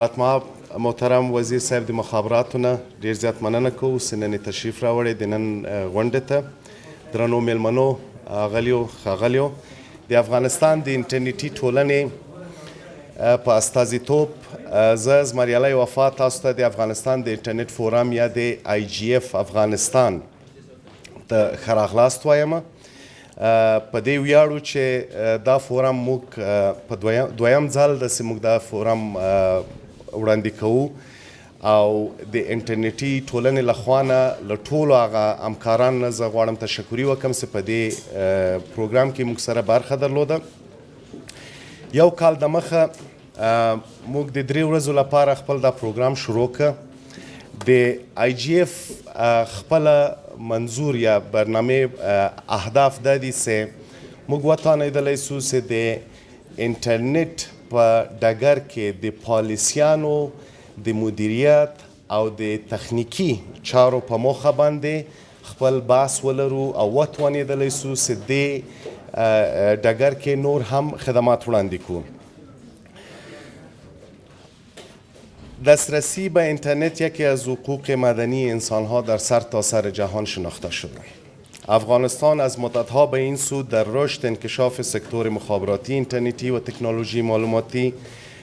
ما محترم وزیر صاحب د مخابراتونه ډیر زیات مننه کوو چې نن تشریف راوړی د نن غونډې ته. درنو میلمنو، ښاغلیو، د افغانستان د انټرنیټي ټولنې په استازیتوب زه زمریالی وفا تاسو ته د افغانستان د انټرنیټ فورم یا د IGF افغانستان ته ښه راغلاست وایم. په دې ویاړو چې دا فورم موږ په دویم ځل داسې موږ دا فورم وړاندې کوو او د انټرنیټي ټولنې لخوا نه له ټولو هغه همکارانو نه زه غواړم تشکري وکړم چې په دې پروګرام کې موږ سره برخه درلوده. یو کال دمخه موږ د 3 ورځو لپاره خپل دا پروګرام شروع کړ. د IGF خپله منظور یا برنامه اهداف دا دي چې موږ وتوانېدلی سو چې د انټرنیټ په ډګر کې د پالیسیانو د مدیریت او د تخنیکي چارو په موخه باندې خپل بحث ولرو او وتوانېدلی سو چې د ډګر کې نور هم خدمات وړاندې کړو. دسترسی به اینترنت یکی از حقوق مدنی انسانها در سرتاسر جهان شناخته شده. افغانستان از مدتها به این سو در رشد انکشاف سکتور مخابراتی اینترنتی و تکنولوژی معلوماتی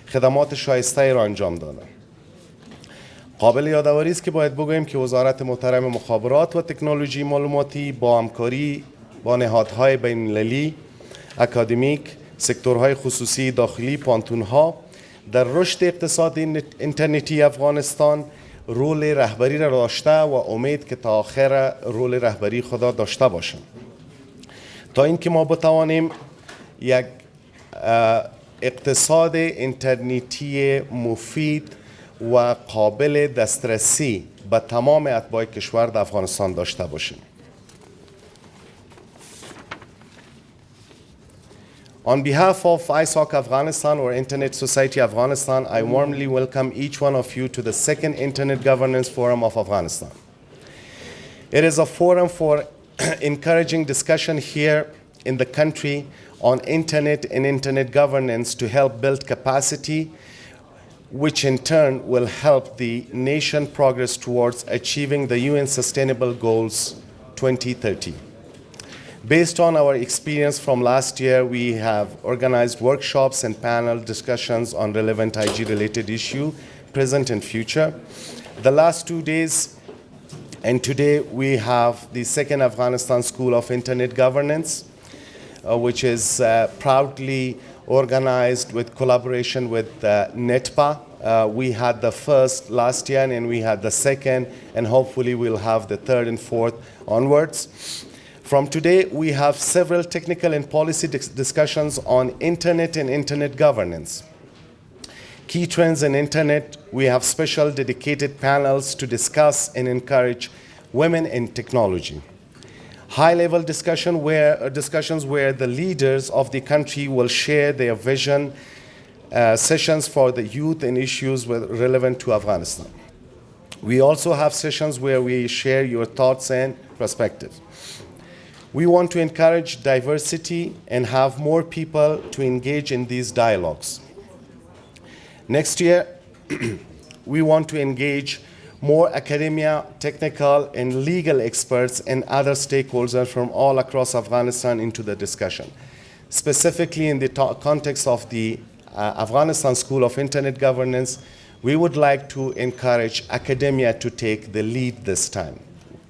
خدمات شایسته را انجام داده. قابل یادآوری است که باید بگوییم که وزارت محترم مخابرات و تکنولوژی معلوماتی با همکاری با نهادهای بین المللی، اکادمیک، سکتورهای خصوصی داخلی، پانتونها در رشد اقتصاد اینترنتی افغانستان رول رهبری را داشته و امید که تا آخر رول رهبری خدا داشته باشند تا اینکه ما بتوانیم یک اقتصاد اینترنتی مفید و قابل دسترسی به تمام اتباع کشور در افغانستان داشته باشیم. On behalf of AfSIG Afghanistan or Internet Society Afghanistan, I warmly welcome each one of you to the second Internet Governance Forum of Afghanistan. It is a forum for encouraging discussion here in the country on Internet and Internet governance to help build capacity, which in turn will help the nation progress towards achieving the UN Sustainable Goals 2030. Based on our experience from last year, we have organized workshops and panel discussions on relevant IG-related issues, present and future. The last 2 days and today we have the second Afghanistan School of Internet Governance, which is proudly organized with collaboration with NETPA. We had the first last year and we had the second, and hopefully we'll have the third and fourth onwards. From today, we have several technical and policy discussions on Internet and Internet governance. Key trends in Internet, we have special dedicated panels to discuss and encourage women in technology. High-level discussions where the leaders of the country will share their vision, sessions for the youth and issues relevant to Afghanistan. We also have sessions where we share your thoughts and perspectives. We want to encourage diversity and have more people to engage in these dialogues. Next year, we want to engage more academia, technical, and legal experts and other stakeholders from all across Afghanistan into the discussion. Specifically in the context of the Afghanistan School of Internet Governance, we would like to encourage academia to take the lead this time.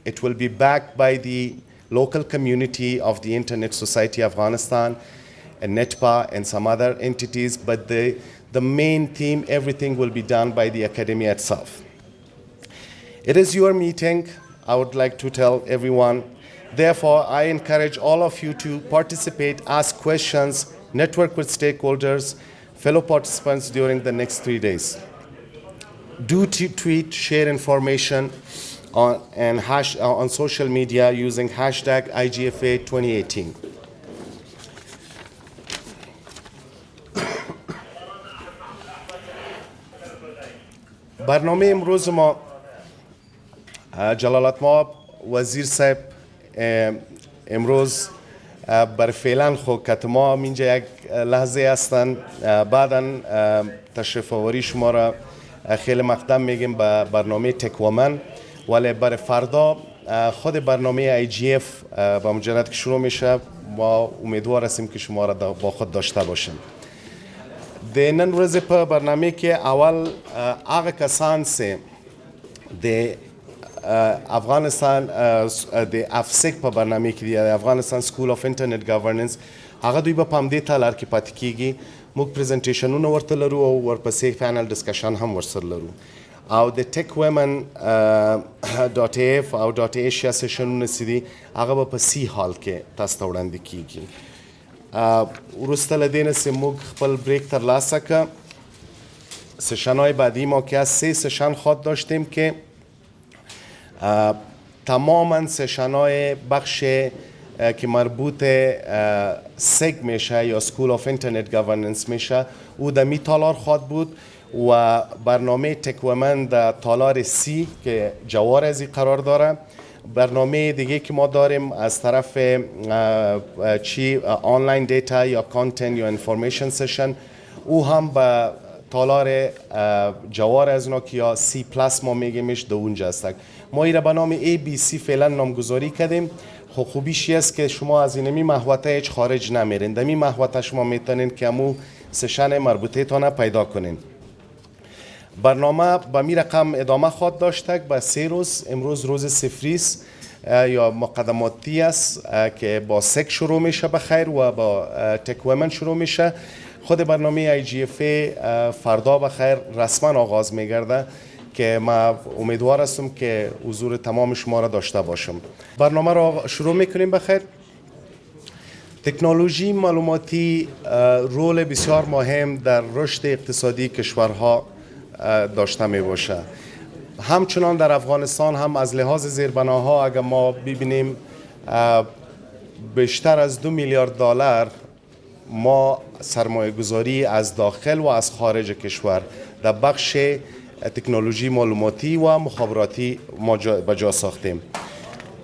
It will be backed by the local community of the Internet Society Afghanistan and NETPA and some other entities, but the main theme, everything will be done by the academia itself. It is your meeting, I would like to tell everyone. Therefore, I encourage all of you to participate, ask questions, network with stakeholders, fellow participants during the next 3 days. Do tweet, share information on social media using hashtag IGFA 2018. برنامه امروز ما جلالت ما وزیر صاحب امروز بر فعلا خو کتما اینجا یک لحظه هستن بعدا تشریف آوری شما را خیلی مقدم میگیم به برنامه تکومن، ولی برای فردا خود برنامه IGF با مجرد که شروع میشه ما امیدوار هستیم که شما را با خود داشته باشیم. د نن ورځې په برنامه کې اول هغه کسان چې د افغانستان د AfSIG په برنامه کې دی، افغانستان سکول اف انټرنیټ ګورننس، هغه دوی به په همدې تالار کې پاتې کیږي. موږ پریزنټیشنونه ورته لرو او ورپسې پینل ډسکشن هم ورسره لرو. او د techwomen.af او .asia سیشنونه چې دي هغه به په سی هال کې تاسو ته وړاندې کیږي. وروسته له دې نه چې موږ خپل بریک ترلاسه کړ، سشن‌های بعدی ما که از 3 سشن خواد داشتیم که تماما سشن‌های بخش که مربوط سگ میشه یا سکول آف اینترنت گورننس میشه او در می تالار خواد بود و برنامه تکومن در تالار سی که جوار ازی قرار داره. برنامه دیگه که ما داریم از طرف آنلاین دیتا یا کانتنت یا انفورمیشن سشن او هم به تالار جوار از اونا که یا سی پلاس ما میگیمش در اونجا هستک. ما ایره به نام ABC فعلا نامگذاری کردیم. خوبیش است که شما از اینمی محوطه هیچ خارج نمیرین، در این محوطه شما میتونین که امو سشن مربوطه تانه پیدا کنین. برنامه به می رقم ادامه خواهد داشته به 3 روز. امروز روز سفریست یا مقدماتی است که با سک شروع میشه بخیر و با تکومن شروع میشه. خود برنامه IGF فردا بخیر رسما آغاز میگرده که ما امیدوار هستم که حضور تمام شما را داشته باشم. برنامه را شروع میکنیم بخیر. تکنولوژی معلوماتی رول بسیار مهم در رشد اقتصادی کشورها داشته می باشه. همچنان در افغانستان هم از لحاظ زیربناها اگر ما ببینیم بیشتر از 2 میلیارد دلار ما سرمایه گذاری از داخل و از خارج کشور در بخش تکنولوژی معلوماتی و مخابراتی ما به جا ساختیم.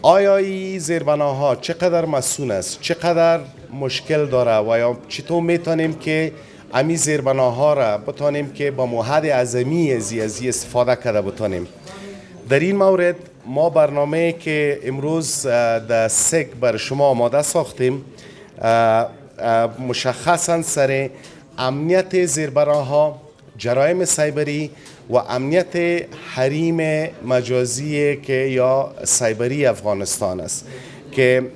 آیا این زیربناها چقدر مسئول است، چقدر مشکل داره و یا چطور میتونیم که امی زیربناها را بتانیم که با موحد اعظمی ازی استفاده کرده بتانیم. در این مورد ما برنامه که امروز در سگ بر شما آماده ساختیم مشخصا سر امنیت زیربناها، جرایم سایبری و امنیت حریم مجازی که یا سایبری افغانستان است که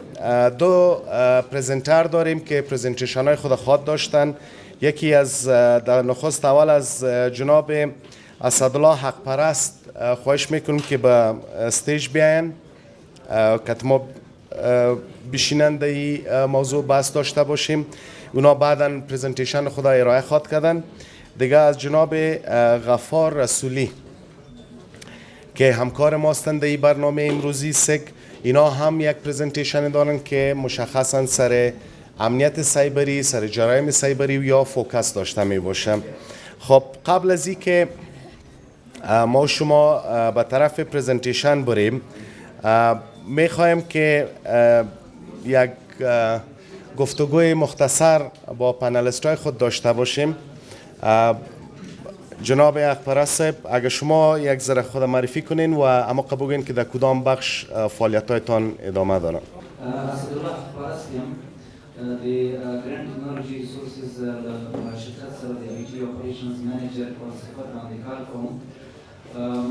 2 پرزنتر داریم که پرزنتیشن های خود خواد داشتن. یکی از در نخست اول از جناب اسدالله حق پرست خواهش میکنم که به استیج بیاین که ما بشینند این موضوع بحث داشته باشیم. اونا بعدا پریزنتیشن خدا ارائه خواد کردن. دیگه از جناب غفار رسولی که همکار ما هستند این برنامه امروزی سگ، اینا هم یک پریزنتیشن دارن که مشخصا سر امنیت سایبری، سر جرایم سایبری و یا فوکس داشته می باشه. خب قبل از این که ما شما به طرف پریزنتیشن بریم می خواهیم که یک گفتگوی مختصر با پنلیست های خود داشته باشیم. جناب اخبار صاحب اگر شما یک ذره خود معرفی کنین و اما بگوین که در کدام بخش فعالیت هایتان ادامه دارن. اسدالله اخبار هستم. the Grand Technology Resources شرکت سره د IT Operations Manager په صفت باندې کار کوم.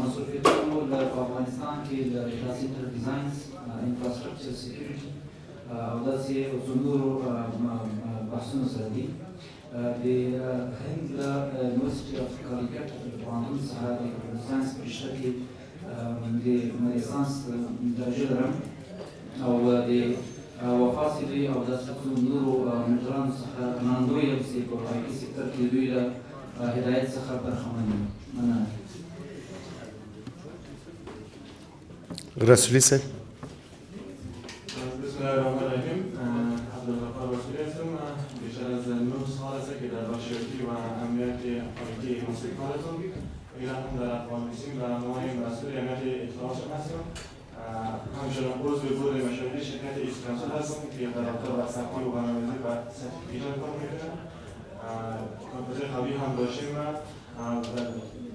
مسؤلیتونه د افغانستان کې د ډاټا سنټر ډیزاینز، انفراستراکچر سکیورټي او داسې نورو بحثونو سره دي. د هند د یونیورسيټي اف کالیکټ د پوهنتون څخه د کمپیوټر ساینس په رشته کې د لیسانس درجه لرم او د وفاصلې او داسې نورو مجرانو څخه منندوی یم چې په IT سکتر کې دوی له هدایت څخه برخمن یم. مننه. رسولی صاحب. بسم الله الرحمن الرحیم. عبدالغفار رسولی هستم. بیشتر از 9 سال است که در بخش IT و امنیت IT مسئول کار هستم. ایران هم در افغانستان برنامه‌های مسئول امنیت اطلاعات هستم. همچنان عضو بورد مشاوره شرکت اسپانسر هستم که در رابطه با ثبتی و برنامه‌ریزی و سرتیفیکیشن کار می‌کنم. کامپیوتر خوابی هم داشتیم و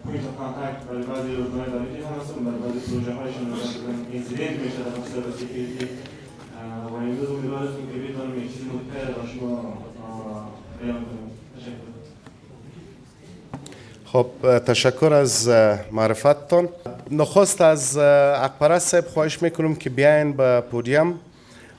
پوینت آف کانتکت برای بعضی روزنامه داریتی هم هستم، برای بعضی پروژه هایشون اینسیدنت میشه در سایبر سکیوریتی و امروز امیدوار هستیم که بتونیم یک چیزی متر با شما بیان کنیم. تشکر. خب تشکر از معرفتتان. نخست از اقپرست صاحب خواهش میکنم که بیاین به پودیم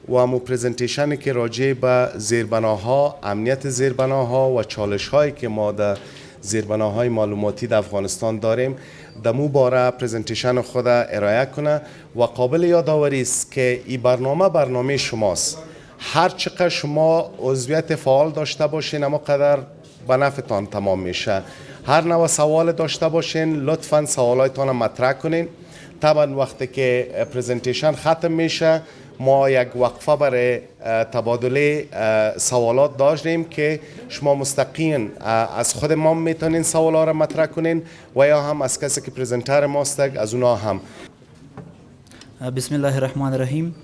و همون پریزنتیشنی که راجع به زیربناها، امنیت زیربناها و چالش هایی که ما در زیربناهای معلوماتی در افغانستان داریم در مو باره پریزنتیشن خود ارائه کنه. و قابل یادآوری است که این برنامه شماست. هر چقدر شما عضویت فعال داشته باشین اما قدر به نفعتان تمام میشه. هر نوع سوال داشته باشین لطفاً سوالایتان مطرح کنین. طبعا وقتی که پریزنتیشن ختم میشه ما یک وقفه برای تبادله سوالات داشتیم که شما مستقیم از خود ما میتونین سوالا را مطرح کنین و یا هم از کسی که پریزنتر ماست از اونا هم. بسم الله الرحمن الرحیم.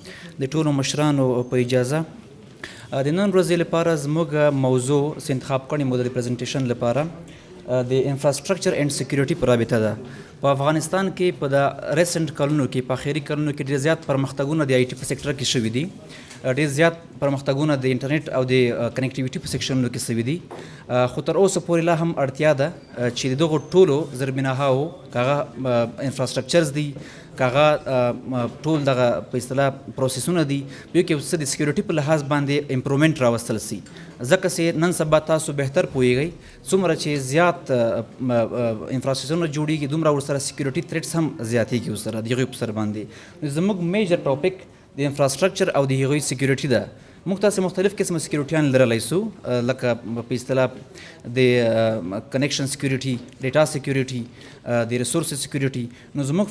د ټولو مشرانو په اجازه د نن ورځې لپاره زموږ موضوع چې انتخاب کړې مو د پریزنټیشن لپاره د انفراستراکچر اینڈ سکیورټي په رابطه ده. په افغانستان کې په د ریسنټ کلونو کې په اخري کلونو کې ډېر زیات پرمختګونه د آی ټي په سکتر کې شوي دي. ډېر زیات پرمختګونه د انټرنیټ او د کنیکټیویټي په سیکشنونو کې شوي دي. خو تر اوسه پورې لا هم اړتیا ده چې د دغو ټولو زیربناهاو که هغه انفراستراکچرز دي که هغه ټول دغه په اصطلاح پروسیسونه دي یو کې څه د سکیورټي په لحاظ باندې امپرومنټ راوستل سي. ځکه چې نن سبا تاسو بهتر پوهیږئ څومره چې زیات انفراستراکچرونه جوړیږي دومره ورسره سکیورټي تھریټس هم زیاتېږي ورسره د هغوی په سر باندې. زموږ میجر ټاپک د انفراستراکچر او د هغوی سکیورټي ده. موږ تاسې مختلف قسمه سکیورټیان لرلی سو لکه په اصطلاح د کنیکشن سکیورټي، ډیټا سکیورټي، د ریسورس سکیورټي. نو زموږ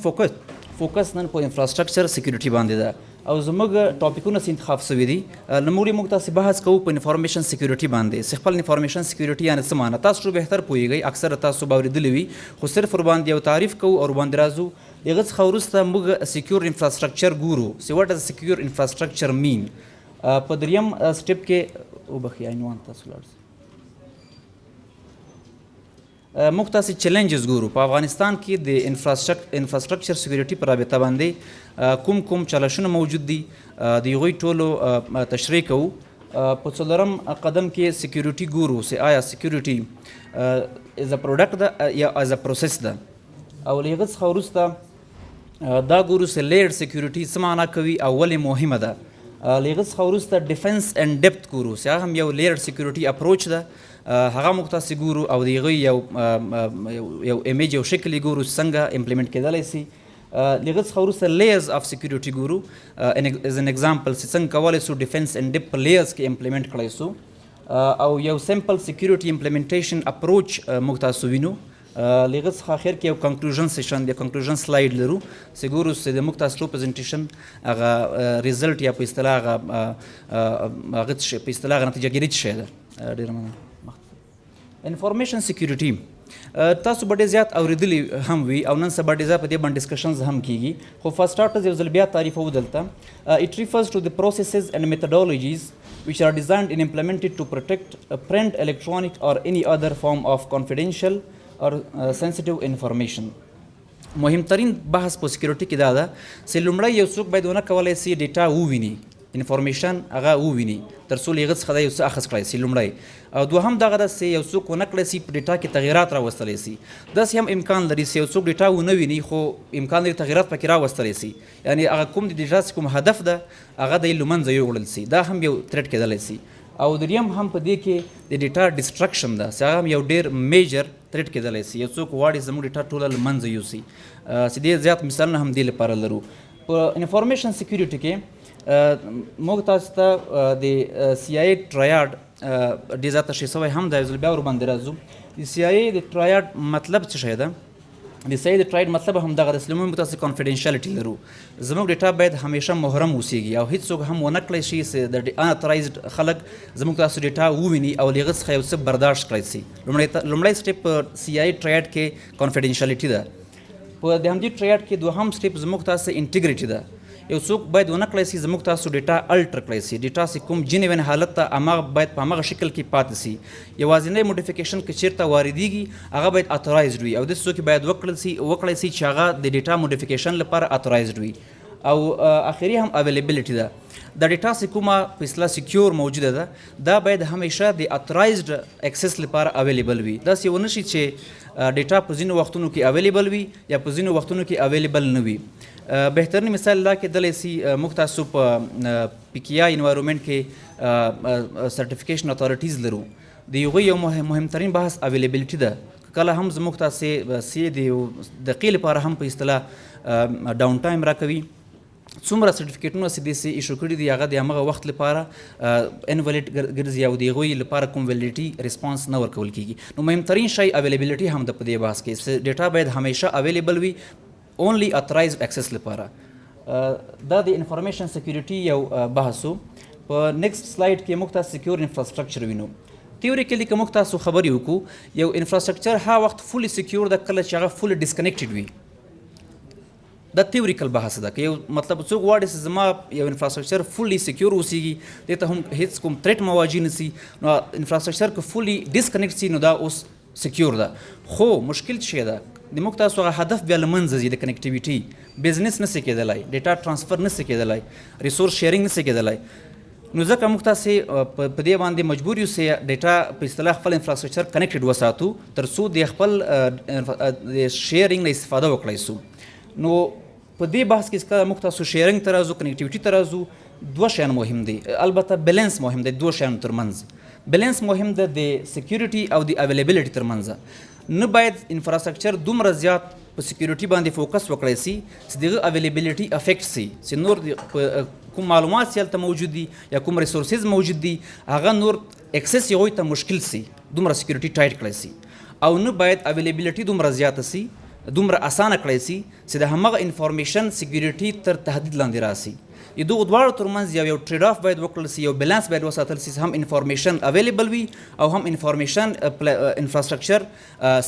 فوکس نن په انفراستراکچر سکیورټي باندې ده او زموږ ټاپکونه چې انتخاب شوي دي. لومړی موږ تاسې بحث کوو په انفارمیشن سکیورټي باندې چې خپل انفارمیشن سکیورټي یعنې څه معنی. تاسو بهتر پوهیږئ، اکثره تاسو به اورېدلي وي، خو صرف ورباندې یو تعریف کوو او ورباندې راځو. د هغه څخه وروسته موږ سکیور انفراستراکچر ګورو چې واټ ډز سکیور انفراستراکچر مین. په دریم سټپ کې وبخښئ عنوان تاسو لاړ شئ. موږ تاسې چیلنجز ګورو په افغانستان کې د انفراستراکچر سکیورټي په رابطه باندې کوم چالشونه موجود دي د هغوی ټولو تشریح کوو. په څلورم قدم کې سکیورټي ګورو چې آیا سکیورټي از ا پروډکټ ده یا از ا پروسیس ده. او له هغه څخه وروسته دا ګورو چې لیئرډ سکیورټي څه معنا کوي او ولې مهمه ده. له هغه څخه وروسته ډیفنس اینډ ډیپت ګورو چې هغه هم یو لیئرډ سکیورټي اپروچ ده. هغه موږ تاسې ګورو او د هغوی یو ایمیج یو شکل یې ګورو چې څنګه امپلیمنټ کېدلی سي. له هغه څخه وروسته لیئرز اف سکیورټي ګورو ایز ان ایگزامپل چې څنګه کولی سو ډیفنس اینډ ډیپ په لیئرز کې امپلیمنټ کړی سو او یو سمپل سکیورټي امپلیمنټیشن اپروچ موږ تاسو وینو. له هغه څخه اخر کې یو کنکلوژن سیشن د کنکلوژن سلایډ لرو چې ګورو چې د موږ تاسو پریزنټیشن هغه ریزلټ یا په اصطلاح هغه په اصطلاح هغه نتیجه ګیري څه شی ده. ډېره مننه. انفارمیشن سکیورټي تاسو به ډېر زیات اورېدلي هم وي او نن سبا ډېر زیات په دې باندې ډسکشنز هم کیږي. خو فار سټارټرز یو ځل بیا تعریفوو دلته. اټ ریفرز ټو د پروسیسز اینڈ میتھډالوجیز which are designed and implemented to protect print, electronic or any other form of confidential or sensitive information. مهمترین بحث په سکیورټي کې دا ده چې لومړی یو څوک باید ونه کولی سي ډیټا وویني، انفارمیشن هغه وویني تر څو له هغه څخه دا یو څه اخذ کړی سي لومړی. او دوهم دغه ده چې یو څوک ونه کړی سي په ډیټا کې تغیرات راوستلی سي. داسې هم امکان لري چې یو څوک ډیټا ونه ویني خو امکان لري تغیرات پکې راوستلی سي، یعنې هغه کوم د ډیټا چې کوم هدف ده هغه د یې له منځه یوړل سي. دا هم یو تھریټ کېدلی سي. او دریم هم په دې کې د ډیټا ډسټرکشن ده چې هغه هم یو ډېر میجر تھریټ کېدلی سي. یو څوک غواړي زموږ ډیټا ټوله له منځه یوسي. چې ډېر زیات مثالونه هم دې لپاره لرو. په انفارمیشن سکیورټي کې موږ تاسو ته د سی آی ټرایاډ ډېر زیات تشریح شوی هم دا یو ځل بیا ورباندې راځو. د سی آی د ټرایاډ مطلب څه شی ده؟ د سی آی د ټرایاډ مطلب هم دغه ده چې موږ تاسو کانفیډینشیالټي لرو. زموږ ډیټا باید همیشه محرم اوسیږي او هیڅوک هم ونه کړی شي چې د اناترایزډ خلک زموږ تاسو ډیټا وویني او له هغه څخه یو څه برداشت کړی سي. لومړی سټیپ په سی آی ټرایاډ کې کانفیډینشیالټي ده. په د همدې ټرایاډ کې دوهم سټیپ زموږ تاسو انټیګریټي ده. یو څوک باید ونه کړی سي زموږ تاسو ډیټا الټر کړی سي ډیټا چې کوم جینوین حالت ته هماغه باید په هماغه شکل کې پاتې سي یوازینی موډیفیکیشن که چیرته واردېږي هغه باید اتورایزډ وي او داسې څوک باید وکړی سي چې هغه د ډیټا موډیفیکیشن لپاره اتورایزډ وي او اخري هم اویلیبلیټي ده د ډیټا چې کومه په اصطلاح سکیور موجوده ده دا باید همیشه د اتورایزډ اکسس لپاره اویلیبل وي داسې ونه شي چې ډیټا په ځینو وختونو کې اویلیبل وي یا په ځینو وختونو کې اویلیبل نه وي بهترین مثال دا کېدلی سي موږ تاسو په پی کی آی انوایرومنټ کې سرټیفیکیشن اتھارټیز لرو د هغوی یو مهمترین بحث اویلیبلیټي ده کله هم زموږ تاسې سی د دقیقې لپاره هم په اصطلاح ډاون ټایم راکوي څومره سرټیفیکیټونه چې دې سي ایشو کړي دي هغه د همغه وخت لپاره انولیډ ګرځي او د هغوی لپاره کوم ویلیډیټي ریسپانس نه ورکول کېږي نو مهمترین شی اویلیبلیټي هم د په دې بحث کې ډیټا باید همیشه اویلیبل وي اونلی اتورایزډ اکسس لپاره دا د انفارمیشن سکیورټي یو بحث و په نیکسټ سلایډ کې موږ تاسو سکیور انفراسټرکچر وینو تیوریکلی که موږ تاسو خبرې وکړو یو انفراسټرکچر ها وخت فولي سکیور ده کله چې هغه فولي ډسکنیکټډ وي دا تیوریکل بحث ده که یو مطلب څوک غواړي چې زما یو انفراسټرکچر فولي سکیور اوسیږي دې ته هم هیڅ کوم تھریټ مواجه نه سي نو انفراسټرکچر که فولي ډسکنیکټ سي نو دا اوس سکیور ده خو مشکل څه ده د موږ تاسو هغه هدف بیا له منځه ځي د کنیکټیویټي بزنس نه سي کېدلی ډیټا ټرانسفر نه سي کېدلی ریسورس شیرینګ نه سي کېدلی نو ځکه موږ تاسې په دې باندې مجبور یو چې ډیټا په اصطلاح خپل انفراسټرکچر کنیکټډ وساتو تر څو د خپل د شیرینګ نه استفاده وکړی سو نو په دې بحث کې کله موږ تاسو شیرینګ ته راځو کنیکټیویټي ته راځو دوه شیان مهم دي البته بیلنس مهم دی دوه شیانو ترمنځ بیلنس مهم ده د سکیورټي او د اویلیبلیټي ترمنځ نه باید انفراسټرکچر دومره زیات په سکیورټي باندې فوکس وکړی سي چې دغه اویلیبلیټي افیکټ سي چې نور کوم معلومات چې هلته موجود دي یا کوم ریسورسز موجود دي هغه نور اکسس یې هغوی ته مشکل سي دومره سکیورټي ټایټ کړی سي او نه باید اویلیبلیټي دومره زیاته سي دومره اسانه کړی سي چې د همغه انفارمیشن سکیورټي تر تهدید لاندې راسي د دغو دواړو ترمنځ یو ټریډ اف باید وکړل سي یو بیلانس باید وساتل سي هم انفارمیشن اویلیبل وي او هم انفارمیشن انفراسټرکچر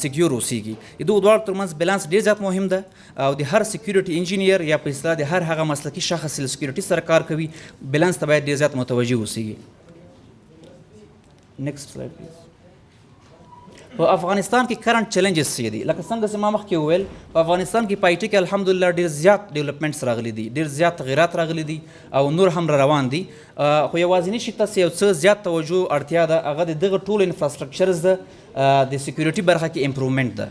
سکیور اوسیږي د دغو دواړو ترمنځ بیلانس ډېر زیات مهم ده او د هر سکیورټي انجینیر یا په اصطلاح د هر هغه مسلکي شخص چې له سکیورټي سره کار کوي بیلانس ته باید ډېر زیات متوجه اوسیږي نیکسټ سلایډ پلیز په افغانستان کې کرنٹ چیلنجز څه دي لکه څنګه چې ما مخکې وویل په افغانستان کې په آی ټي کې الحمدلله ډېر زیات ډیولپمنټس راغلي دي ډېر زیات تغیرات راغلي دي او نور هم را روان دي خو یوازینی شي ته یو څه زیات توجه اړتیا ده هغه د دغه ټولو انفراسټرکچرز ده د سکیورټي برخه کې امپروومنټ ده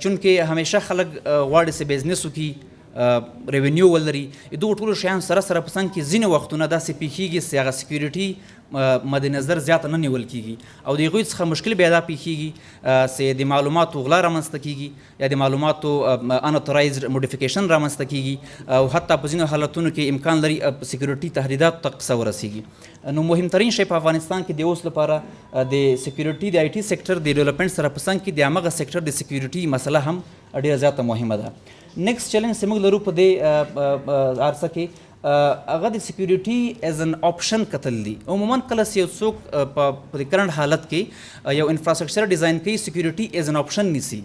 چونکې همیشه خلک غواړي چې بزنس وکړي ریونیو ولري دغو ټولو شیانو سره سره په څنګ کې ځینې وختونه داسې پیښیږي چې هغه سکیورټي مد نظر زیاته نه نیول کېږي او د هغوی څخه مشکل بیا دا پیښیږي چې د معلوماتو غلا رامنځته کېږي یا د معلوماتو اناتورایزډ موډیفیکیشن رامنځته کېږي او حتی په ځینو حالتونو کې امکان لري سکیورټي تهدیداتو ته قصه ورسیږي نو مهمترین شی په افغانستان کې د اوس لپاره د سکیورټي د آی ټي سیکټر د ډیولپمنټ سره په څنګ کې د همغه سیکټر د سکیورټي مسله هم ډېره زیاته مهمه ده نیکسټ چیلنج چې موږ لرو په دې عرصه کې هغه د سکیورټي ایز ان آپشن کتل دي عموما کله چې یو څوک په کرنټ حالت کې یو انفراسټرکچر ډیزاین کوي سکیورټي ایز ان آپشن نیسي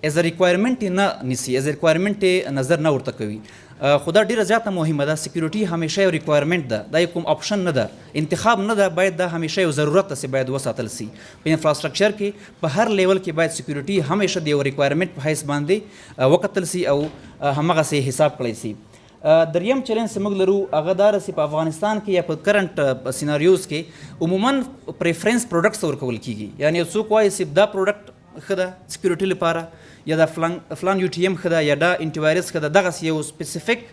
ایز ا ریکوایرمنټ نه نیسي ایز ا ریکوایرمنټ نظر نه ورته کوي خو دا ډېره زیاته مهمه ده سکیورټي همیشه یو ریکوایرمنټ ده دا یو کوم آپشن نه ده انتخاب نه ده باید دا همیشه یو ضرورت ده چې باید وساتل سي په انفراسټرکچر کې په هر لیول کې باید سکیورټي همیشه د یو ریکوایرمنټ په حیث باندې وکتل سي او همغسې حساب کړی سي دریم چیلنج چې موږ لرو هغه دا ده چې په افغانستان کې یا په کرنټ سیناریوز کې عموما پریفرنس پروډکټس ورکول کېږي یعنی یو څوک وایي چې دا پروډکټ ښه ده سکیورټي لپاره یا دا فلان یو ټي ایم ښه ده یا دا انټي وایرس ښه ده دغسې یو سپیسیفیک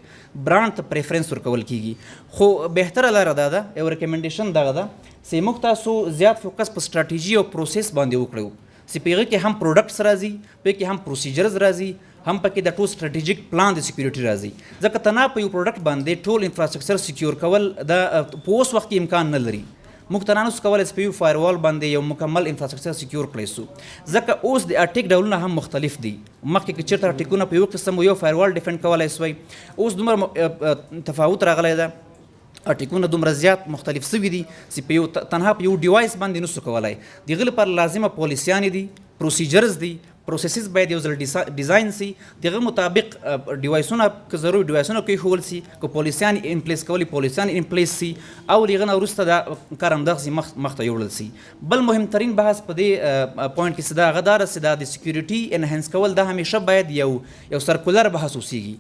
برانډ ته پریفرنس ورکول کېږي خو بهتره لاره دا ده یو ریکمنډیشن دغه ده چې موږ تاسو زیات فوکس په سټراټیژي او پروسیس باندې وکړو چې په هغه کې هم پروډکټس راځي په هغه کې هم پروسیجرز راځي هم پکې د ټول سټراټیجیک پلان د سکیورټي راځي ځکه تنها په یو پروډکټ باندې ټول انفراسټرکچر سکیور کول د په اوس وخت کې امکان نه لري موږ تنها نسو کولی چې په یو فایروال باندې یو مکمل انفراسټرکچر سکیور کړی سو ځکه اوس د اټیک ډولونه هم مختلف دي مخکې که چېرته اټیکونه په یو قسم یو فایروال ډیفنډ کولی سوی اوس دومره تفاوت راغلی ده اټیکونه دومره زیات مختلف سوي دي چې په یو تنها په یو ډیوایس باندې نسو کولی د هغه لپاره لازمه پالیسیانې دي پروسیجرز دي پروسیسز باید یو ځل ډیزاین سي دغه مطابق ډیوایسونه که ضروري ډیوایسونه کېښودل سي که پالیسیان انپلیس کولی پالیسیان انپلیس سي او له هغه نه وروسته دا کار همدغسې مخ ته یوړل سي. بل مهمترین بحث په دې پوینټ کې څه ده هغه دا ده چې دا د سکیورټي انهانس کول دا همیشه باید یو سرکولر بحث اوسیږي.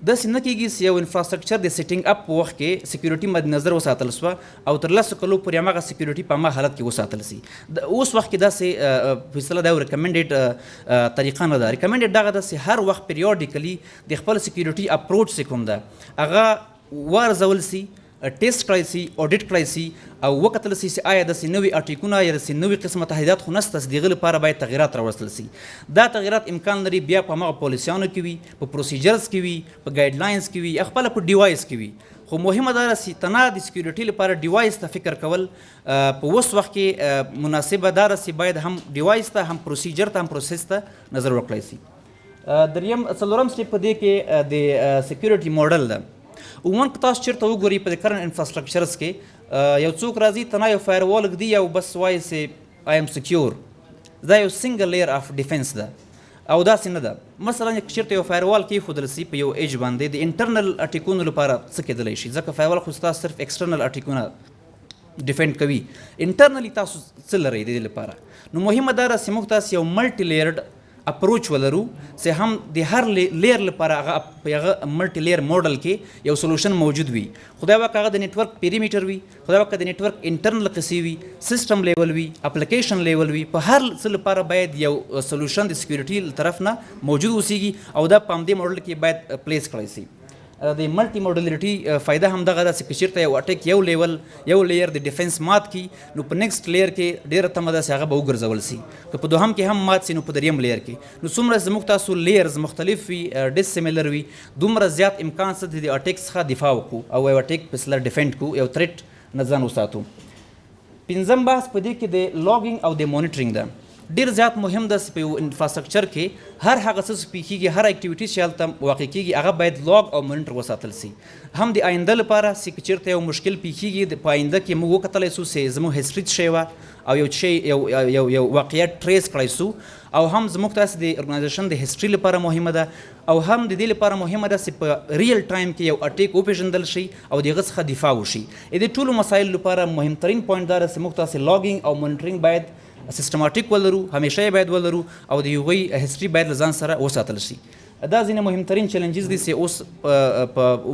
داسې نه کېږي چې یو انفراسټرکچر د سیټینګ اپ په وخت کې سکیورټي مد نظر وساتل سوه او تر 10 کلو پورې هماغه سکیورټي په هماغه حالت کې وساتل سي. اوس وخت کې داسې فیصله دا ریکمنډډ طریقه نه ده. ریکمنډډ دغه ده چې هر وخت پیریوډیکلی د خپل سکیورټي اپروچ چې کوم ده هغه وارزول سي، ټیسټ کړی سي، اډیټ کړی سي او وکتل سي چې آیا داسې نوي اټیکونه یا داسې نوي قسمه تهدیدات خو نسته چې د هغه لپاره باید تغیرات راوستل سي. دا تغیرات امکان لري بیا په هماغه پالیسیانو کې وي، په پروسیجرز کې وي، په ګایډ لاینز کې وي یا خپله په ډیوایس کې وي. خو مهمه دا ده چې تنها د سکیورټي لپاره ډیوایس ته فکر کول په اوس وخت کې مناسبه دا ده چې باید هم ډیوایس ته هم پروسیجر ته هم پروسیس ته نظر ورکړی سي. څلورم سټیپ په دې کې د سکیورټي موډل ده. عموما که تاسو چېرته وګورئ په د کرنټ انفراسټرکچرز کې یو څوک راځي تنها یو فایروال ږدي او بس وایي چې آی ایم سکیور. دا یو سنګل لیر اف ډیفنس ده او داسې نه ده. مثلا که چېرته یو فایروال کېښودل سي په یو ایج باندې د انټرنل اټیکونو لپاره څه کېدلی شي ځکه فایروال خو ستاسو صرف ایکسټرنل اټیکونه ډیفینډ کوي. انټرنلی تاسو څه لرئ د دې لپاره؟ نو مهمه دا ده چې موږ تاسو یو ملټي لیرډ اپروچ ولرو چې هم د هر لیر لپاره هغه په هغه ملټي لیر موډل کې یو سولوشن موجود وي. خدای وکړه هغه د نیټورک پیریمیټر وي، خدای وکړه د نیټورک انټرنل قصې وي، سیسټم لیول وي، اپلیکیشن لیول وي. په هر څه لپاره باید یو سولوشن د سکیورټي طرف نه موجود اوسیږي او دا په همدې موډل کې باید پلیس کړی سي. د ملټي موډلریټي فایده همدغه ده چې که چېرته یو اټیک یو لیول یو لیر د ډیفنس مات کي نو په نیکسټ لیر کې ډېره تمه ده چې هغه به وګرځول سي. که په دوهم کې هم مات سي نو په دریم لیر کې نو څومره زموږ تاسو لیرز مختلف وي ډسسیمیلر وي دومره زیات امکان شته د اټیک څخه دفاع وکړو او یو اټیک په سله ډیفینډ کړو، یو تھریټ نه ځان وساتو. پنځم بحث په دې کې د لاګینګ او د مونیټرینګ ده. ډېر زیات مهم ده چې په یو انفراسټرکچر کې هر هغه څه چې پیښیږي هر اکټیویټي چې هلته واقع کېږي هغه باید لاګ او مونیټر وساتل سي. هم د آینده لپاره چې که چېرته یو مشکل پیښیږي په آینده کې موږ وکتلی سو چې زموږ هسټري څه شی وه او یو شی یو واقعیت ټریس کړی سو او هم زموږ تاسې د ارګنایزیشن د هسټري لپاره مهمه ده او هم د دې لپاره مهمه ده چې په ریل ټایم کې یو اټیک وپېژندل شي او د هغه څخه دفاع وشي. د دې ټولو مسایلو لپاره مهمترین پوینټ دا ده چې موږ تاسې لاګینګ او مونیټرینګ باید سیستماتیک ولرو، همیشه یې باید ولرو او د هغوی هسټري باید له ځان سره وساتل شي. دا ځینې مهمترین چیلنجز دي چې اوس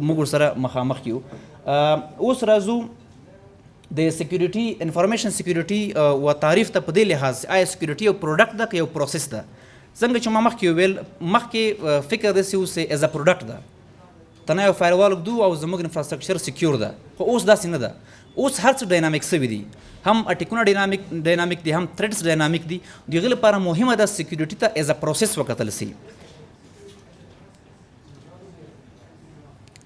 موږ ورسره مخامخ یو. اوس راځو د سکیورټي انفارمیشن سکیورټي و تعریف ته په دې لحاظ آیا سکیورټي یو پروډکټ ده که یو پروسس ده؟ څنګه چې ما مخکې وویل مخکې فکر داسې و چې ایز ا پروډکټ ده تنها یو فایروال ږدو او زموږ انفراسټرکچر سکیور ده. خو اوس داسې نه ده. اوس هر څه ډاینامیک سوي دي، هم اټیکونه ډاینامیک دي، هم تھریټس ډاینامیک دي. د هغې لپاره مهمه ده سکیورټي ته ایز ا پروسس وکتل سي.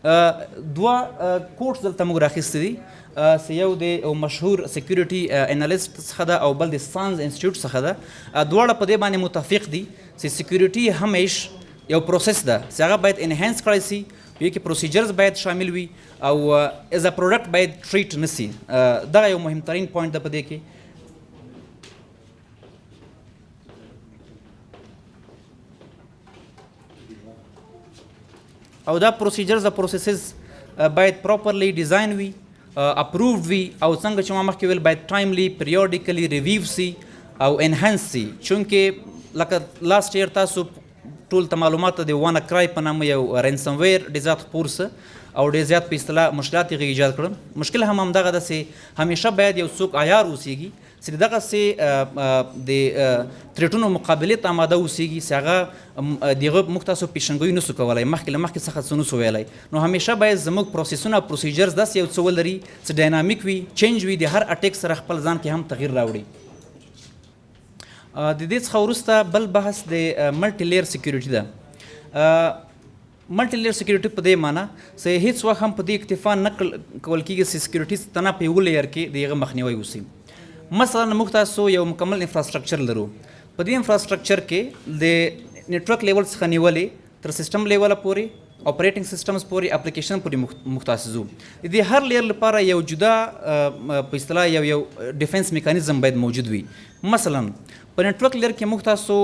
دوه کوټس دلته موږ راخیستي دي چې یو د مشهور سکیورټي انالیسټ څخه ده او بل د سانز انسټیټیوټ څخه ده. دواړه په دې باندې متفق دي چې سکیورټي همیش یو پروسس ده چې هغه باید انهانس کړی سي، په کې پروسیجرز باید شامل وي او ایز ا پروډکټ باید ټریټ نه سي. دغه یو مهمترین پوینټ ده په دې کې. او دا پروسیجرز او پروسیسز باید پراپرلی ډیزاین وي، اپرووډ وي او څنګه چې ما مخکې ویل باید ټایملی پیریوډیکلی ریویو سي او انهانس سي. چونکې لکه لاست ایئر تاسو ټول ته معلومات د وانا کرای په نامه یو رینسم ویر ډېر زیات خپور سه او ډېر زیات په اصطلاح مشکلات یې ایجاد کړل. مشکل هم همدغه ده چې همیشه باید یو څوک عیار اوسیږي چې دغسې د تریټونو مقابلې ته آماده اوسیږي چې هغه د هغه موږ تاسو پیشنګوي نسو کولی، مخکې له مخکې څخه څه نسو ویلی. نو همیشه باید زموږ پروسیسونه پروسیجرز داسې یو څه ولري چې ډاینامیک وي، چینج وي، د هر اټیک سره خپل ځان کې هم تغییر راوړي. د دې څخه وروسته بل بحث د ملټي لیر سکیورټي ده. ملټي لیر سکیورټي په دې معنی چې هیڅ وخت هم په دې اکتفا نه کول کېږي چې سکیورټي تنها په یوه لیر کې د هغه مخنیوی وسي. مثلا موږ تاسو یو مکمل انفراسټرکچر لرو. په دې انفراسټرکچر کې د نیټورک لیول څخه نیولې تر سیسټم لیوله پورې اپریټنګ سیسټمز پورې اپلیکیشن پورې مختص ځو. د دې هر لیر لپاره یو جدا په اصطلاح یو ډیفنس میکانیزم باید موجود وي. مثلا په نیټورک لیر کې موږ تاسو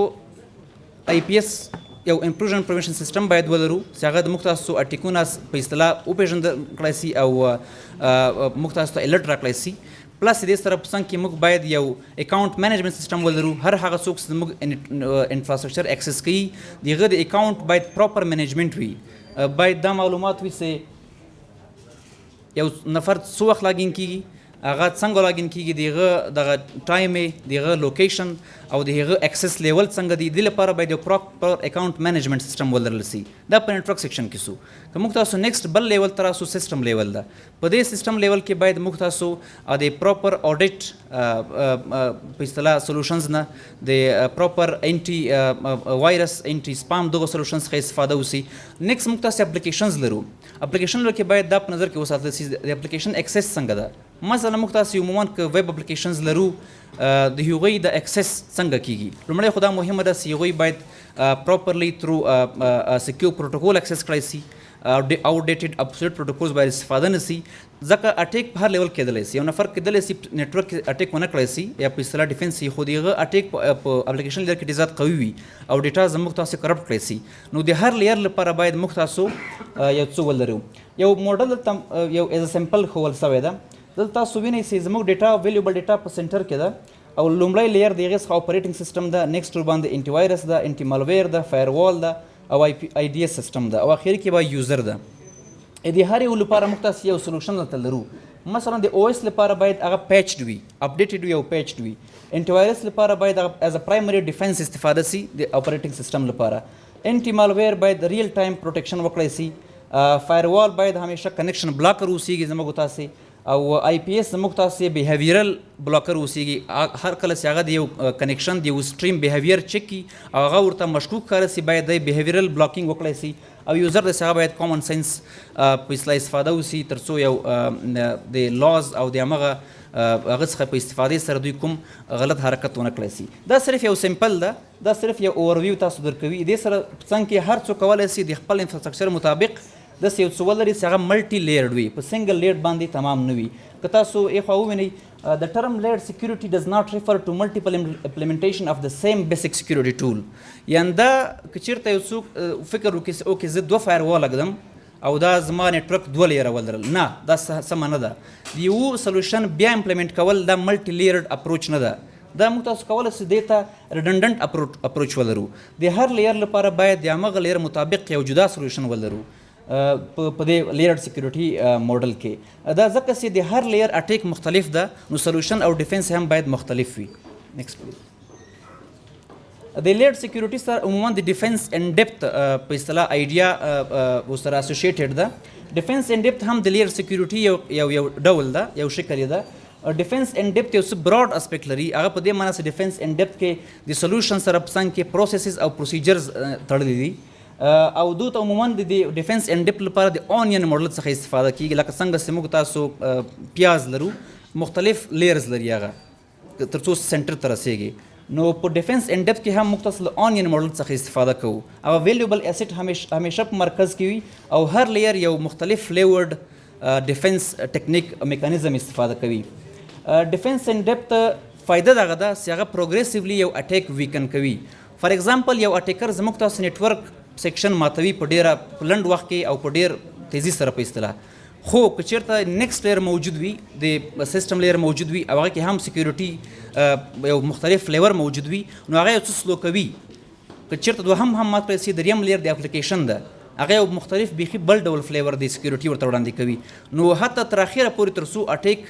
آی پی اس یو انټروژن پریونشن سیستم باید ولرو چې هغه د مختلفو اټیکونو په اصطلاح وپېژندل کړای سي او موږ تاسو ته الرټ راکړی سي. پلس دې سره په څنګ کې موږ باید یو اکاونټ مینجمنټ سیستم ولرو. هر هغه څوک چې موږ انفراسټرکچر اکسس کوي د هغه د اکاونټ باید پراپر مینجمنټ وي. باید دا معلومات وي چې یو نفر څو وخت لاګین کیږي، هغه څنګه لاګین کیږي، د هغه دغه ټایم یې، د هغه لوکیشن او د هغه اکسس لیول څنګه دی. دې لپاره باید یو پراپر اکاونټ مینجمنټ سیستم ولرل سي. دا په نیټورک سیکشن کې سو. که موږ تاسو نیکسټ بل لیول ته راسو سیستم لیول ده. په دې سیستم لیول کې باید موږ تاسو د پراپر اډیټ په اصطلاح سولوشنز نه د پراپر انټي وایرس انټي سپام دغه سولوشنز څخه استفاده وسی. نیکسټ موږ تاسو اپلیکیشنز لرو. اپلیکیشن لرو کې باید دا په نظر کې وساتل سي د اپلیکیشن اکسس څنګه ده. مثلا موږ تاسو عموما که ویب اپلیکیشنز لرو د هغوی د اکسس څنګه کیږي. لومړی خو دا مهمه ده چې هغوی باید پراپرلی تھرو سکیور پروتوکول اکسس کړی سي. outdated obsolete protocols باید استفاده نه سي، ځکه اټیک په هر لیول کېدلی سي. یو نفر کېدلی سي نیټورک اټیک ونه کړی سي یا په اصطلاح ډیفنس سي، خو د هغه اټیک په اپلیکیشن لیئر کې ډېر زیات قوي وي او ډیټا زموږ تاسو کرپټ کړی سي. نو د هر لیئر لپاره باید موږ تاسو یو څه ولرو. یو موډل دلته یو ایز سمپل ښول سوی ده. دلته تاسو وینئ چې زموږ ډیټا ویلیبل ډیټا په سنټر کې ده او لومړی لیئر د هغې څخه اپریټنګ سیسټم ده، نیکسټ ورباندې انټي وایرس ده، انټي مالویر ده، فایر وال ده او آی ډي ایس سیسټم ده او اخري کې به یوزر ده. د هر یو لپاره موږ تاسو یو سولوشن دلته لرو. مثلا د او اس لپاره باید هغه پیچډ وي، اپډیټډ وي او پیچډ وي. انټي وایرس لپاره باید ایز ا پرایمري ډیفنس استفاده سي د اپریټنګ سیسټم لپاره. انټي مالویر باید ریل ټایم پروټیکشن وکړی سي. فایر وال باید همیشه کنیکشن بلاکر اوسیږي زموږ تاسو، او آی پی ایس زموږ تاسو بیهیویرل بلاکر اوسیږي. هر کله چې هغه د یو کنیکشن د یو سټریم بیهیویر چک کی او هغه ورته مشکوک ښکاره سي باید د بیهیویرل بلاکینګ وکړی سي او یوزر د هغه باید کامن سنس په اصطلاح استفاده وسي تر څو یو د لاز او د همغه هغه څخه په استفادې سره دوی کوم غلط حرکت ونه کړی سي. دا صرف یو سمپل ده، دا صرف یو اوورویو تاسو درکوي. دې سره څنګه کې هر څوک کولی سي د خپل انفراسترکچر مطابق داسې یو څه ولري چې هغه ملټي لیئرډ وي، په سنګل لیئر باندې تمام نه وي. که تاسو ایخوا ووینئ the term layered security does not refer to multiple implementation of the same basic security tool. یعنې دا که چېرته یو څوک فکر وکړي اوکې زه 2 فایر وال اږدم او دا زما نیټورک 2 لیره ولرل، نه دا سمه نه ده. د یو سلوشن بیا امپلیمنټ کول دا ملټي لیئرډ اپروچ نه ده. دا موږ تاسو کولی سو دې ته ریډنډنټ اپروچ ولرو. د هر لیئر لپاره باید د همغه لیئر مطابق یو جدا سلوشن ولرو په دې لیئر سکیورټي موډل کې. دا ځکه چې د هر لیئر اټیک مختلف ده، نو سلوشن او ډیفنس هم باید مختلف وي. نیکسټ پلیز. د لیئر سکیورټي سره عموما د ډیفنس ان ډیپت په اصطلاح آیډیا ورسره اسوسییټډ ده. ډیفنس ان ډیپت هم د لیئر سکیورټي یو ډول ده، یو شکل ده. ډیفنس ان ډیپت یو څه براډ اسپیکټ لري. هغه په دې معنی چې ډیفنس ان ډیپت کې د سلوشن سره په څنګ کې پروسیسز او پروسیجرز تړلي دي او دوی ته عموما د ډیفنس ان ډیپت لپاره د اونین موډل څخه استفاده کیږي. لکه څنګه چې موږ تاسو پیاز لرو، مختلف لیئرز لري هغه تر څو سنټر ته رسیږي. نو په ډیفنس ان ډیپت کې هم موږ تاسو له اونین موډل څخه استفاده کوو. او ویلیبل اسیټ همیشه په مرکز کې وي او هر لیئر یو مختلف فلیورډ ډیفنس ټیکنیک میکانیزم استفاده کوي. ډیفنس ان ډیپت فایده دغه ده چې هغه پروګریسیولی یو اټیک ویکن کوي. فار ایگزامپل یو اټیکر زموږ تاسو نیټورک سیکشن ماتوي په ډیره لنډ وخت کې او په ډیر تیزی سره په اصطلاح، خو که چېرته نیکسټ لیئر موجود وي، د سیسټم لیئر موجود وي او هغه کې هم سکیورټي یو مختلف فلیور موجود وي، نو هغه یو څه سلو کوي. که چېرته دوهم هم مات کړی سي، دریم لیئر د اپلیکیشن ده، هغه یو مختلف بیخي بل ډول فلیور د سکیورټي ورته وړاندې کوي. نو حتی تر اخره پورې تر څو اټیک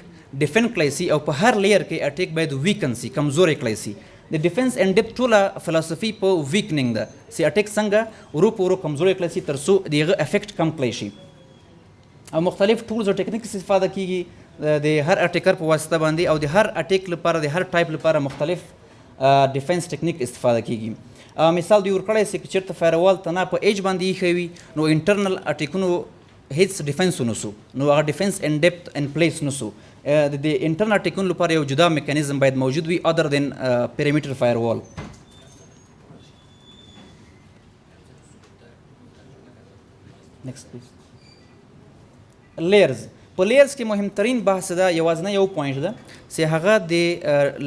ډیفینډ کړی سي او په هر لیئر کې اټیک باید ویکن سي، کمزوری کړی سي. د ډیفنس ان ډیپت ټوله فلسفي په ویکنینګ ده چې اټیک څنګه ورو په ورو کمزوری کړی سي تر څو د هغه افیکټ کم کړی شي. او مختلف ټولز او ټیکنیک استفاده کیږي د هر اټیکر په واسطه باندې او د هر اټیک لپاره د هر ټایپ لپاره مختلف ډیفنس ټیکنیک استفاده کیږي. مثال دی ورکړی چې که چېرته فایروال تنها په ایج باندې ایښی وي، نو انټرنل اټیکونو هیڅ ډیفنس ونه سو، نو هغه ډیفنس ان ډیپت ان پلیس نه سو. د انټرنل اټیکونو لپاره یو جدا میکانیزم باید موجود وي ادر دین پیریمیټر فایر وال. نیکسټ پلیز. لیئرز. په لیئرز کې مهمترین بحث ده، یوازینی یو پوینټ ده چې هغه د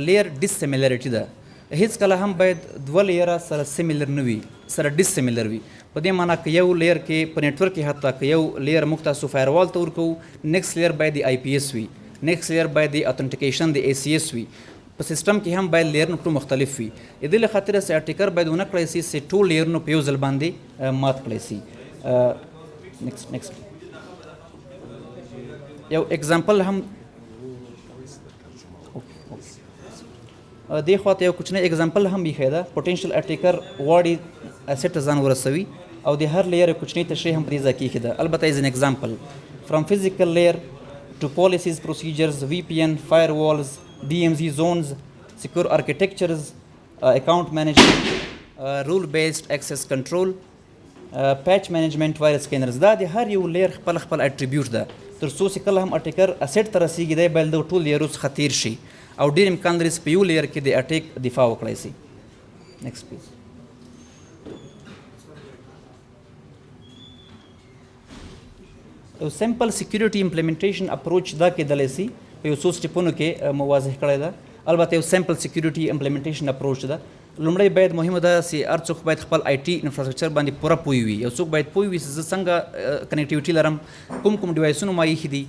لیئر ډسسیمیلریټي ده. هیڅ کله هم باید دوه لیره سره سیمیلر نه وي سره ډیس سیمیلر وي په دې معنی که یو لیر کې په نیټورک کې حتی که یو لیر موږ تاسو فایروال ته ورکوو نیکسټ لیر باید د آی پی ایس وي نیکسټ لیر باید د اتنټیکیشن د ای سی ایس وي په سیستم کې هم باید لیرونه ټول مختلف وي د دې له خاطره چې اټیکر باید ونه کړی سي چې ټول لیرونه په یو ځل باندې مات کړی سي نیکسټ یو اگزامپل هم دې خواته یو کوچنی اگزامپل هم ایښی ده پوټینشل اټیکر غواړي اسټ ځان ورسوي او د هر لیر کوچنی تشریح هم په دې ځای کې ایښې ده البته ایز ان ایگزامپل فرام فزیکل لیر to policies, procedures, VPN, firewalls, DMZ zones, secure architectures, account management, rule-based access control, patch management, virus scanners. دا د هر یو لیر خپل خپل اټریبیوټ ده تر څو چې کله هم اټیکر اسټ ته رسیږي دی باید د ټول لیرو څخه تیر شي او ډېر امکان لري چې په یو لیر کې د اټیک دفاع وکړی سي. نیکسټ پلیز. یو سمپل سیکیورټي امپلیمنټیشن اپروچ دا کېدلی سي په یو څو سټیپونو کې مو واضح کړی ده البته یو سمپل سیکیورټي امپلیمنټیشن اپروچ ده لومړی باید مهمه ده چې هر څوک باید خپل آی ټي انفراسټرکچر باندې پوره پوه وي یو څوک باید پوه وي چې زه څنګه کنیکټیویټي لرم کوم کوم ډیوایسونه ما ایښي دي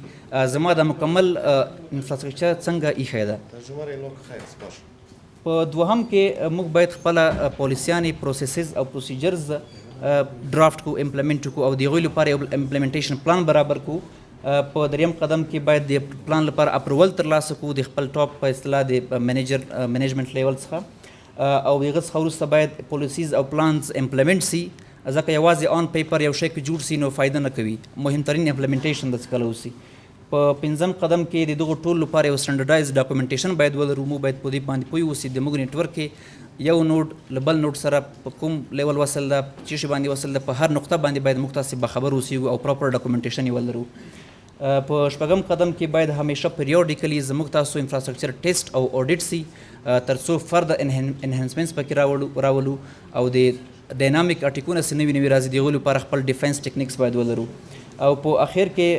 زما د مکمل انفراسټرکچر څنګه ایښی ده په دوهم کې موږ باید خپله پالیسیانې پروسیسز او پروسیجرز ډرافټ کو امپلیمنټ کو او د هغوی لپاره یو امپلیمنټیشن پلان برابر کو په دریم قدم کې باید د پلان لپاره اپروول ترلاسه کو د خپل ټاپ په اصطلاح د منیجمنټ لیول څخه او هغه څخه وروسته باید پالیسیز او پلانز امپلیمنټ سي ځکه یوازې آن پیپر یو شی که جوړ سي نو فایده نه کوي مهمترین امپلیمنټیشن داسې کله وسي په پنځم قدم کې د دغو ټولو لپاره یو سټنډرډایز ډاکومنټیشن باید ولرو موږ باید په دې باندې پوه اوسي د موږ نیټورک کې یو نوډ له بل نوډ سره په کوم لیول وصل ده چې شي باندې وصل ده په هر نقطه باندې باید موږ تاسې باخبر اوسیږو او پراپر ډاکومنټیشن یې ولرو په شپږم قدم کې باید همیشه پیریوډیکلی زموږ تاسو انفراسټرکچر ټیسټ او اډیټ سي تر څو فردر انهانسمنټس پکې راولو او د ډاینامیک اټیکونه چې نوي نوي راځي د هغو لپاره خپل ډیفینس ټیکنیکس باید ولرو او په اخر کې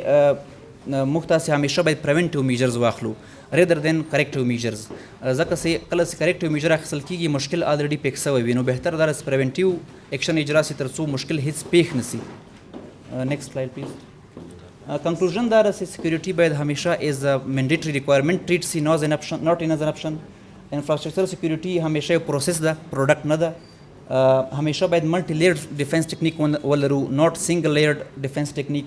موږ تاسې همیشه باید پریونټیو میجرز واخلو ریدر دین کریکټیو میجرز ځکه چې کله چې کریکټیو میجر اخیستل کېږي مشکل الریډي پیښ سوی وي نو بهتر دا چې پریونټیو اکشن اجرا سي تر څو مشکل هیڅ پیښ نه سي. نیکسټ سلایډ پلیز. کنکلوژن دا ده چې سیکیورټي باید همیشه ایز ا منډیټري ریکوایرمنټ ټریټ سي ناٹ ان از ان اپشن. انفراسټرکچر سیکیورټي همیشه یو پروسس ده پروډکټ نه ده همیشه باید ملټي لیئرډ ډیفینس ټیکنیک ولرو ناٹ سنګل لیئرډ ډیفینس ټیکنیک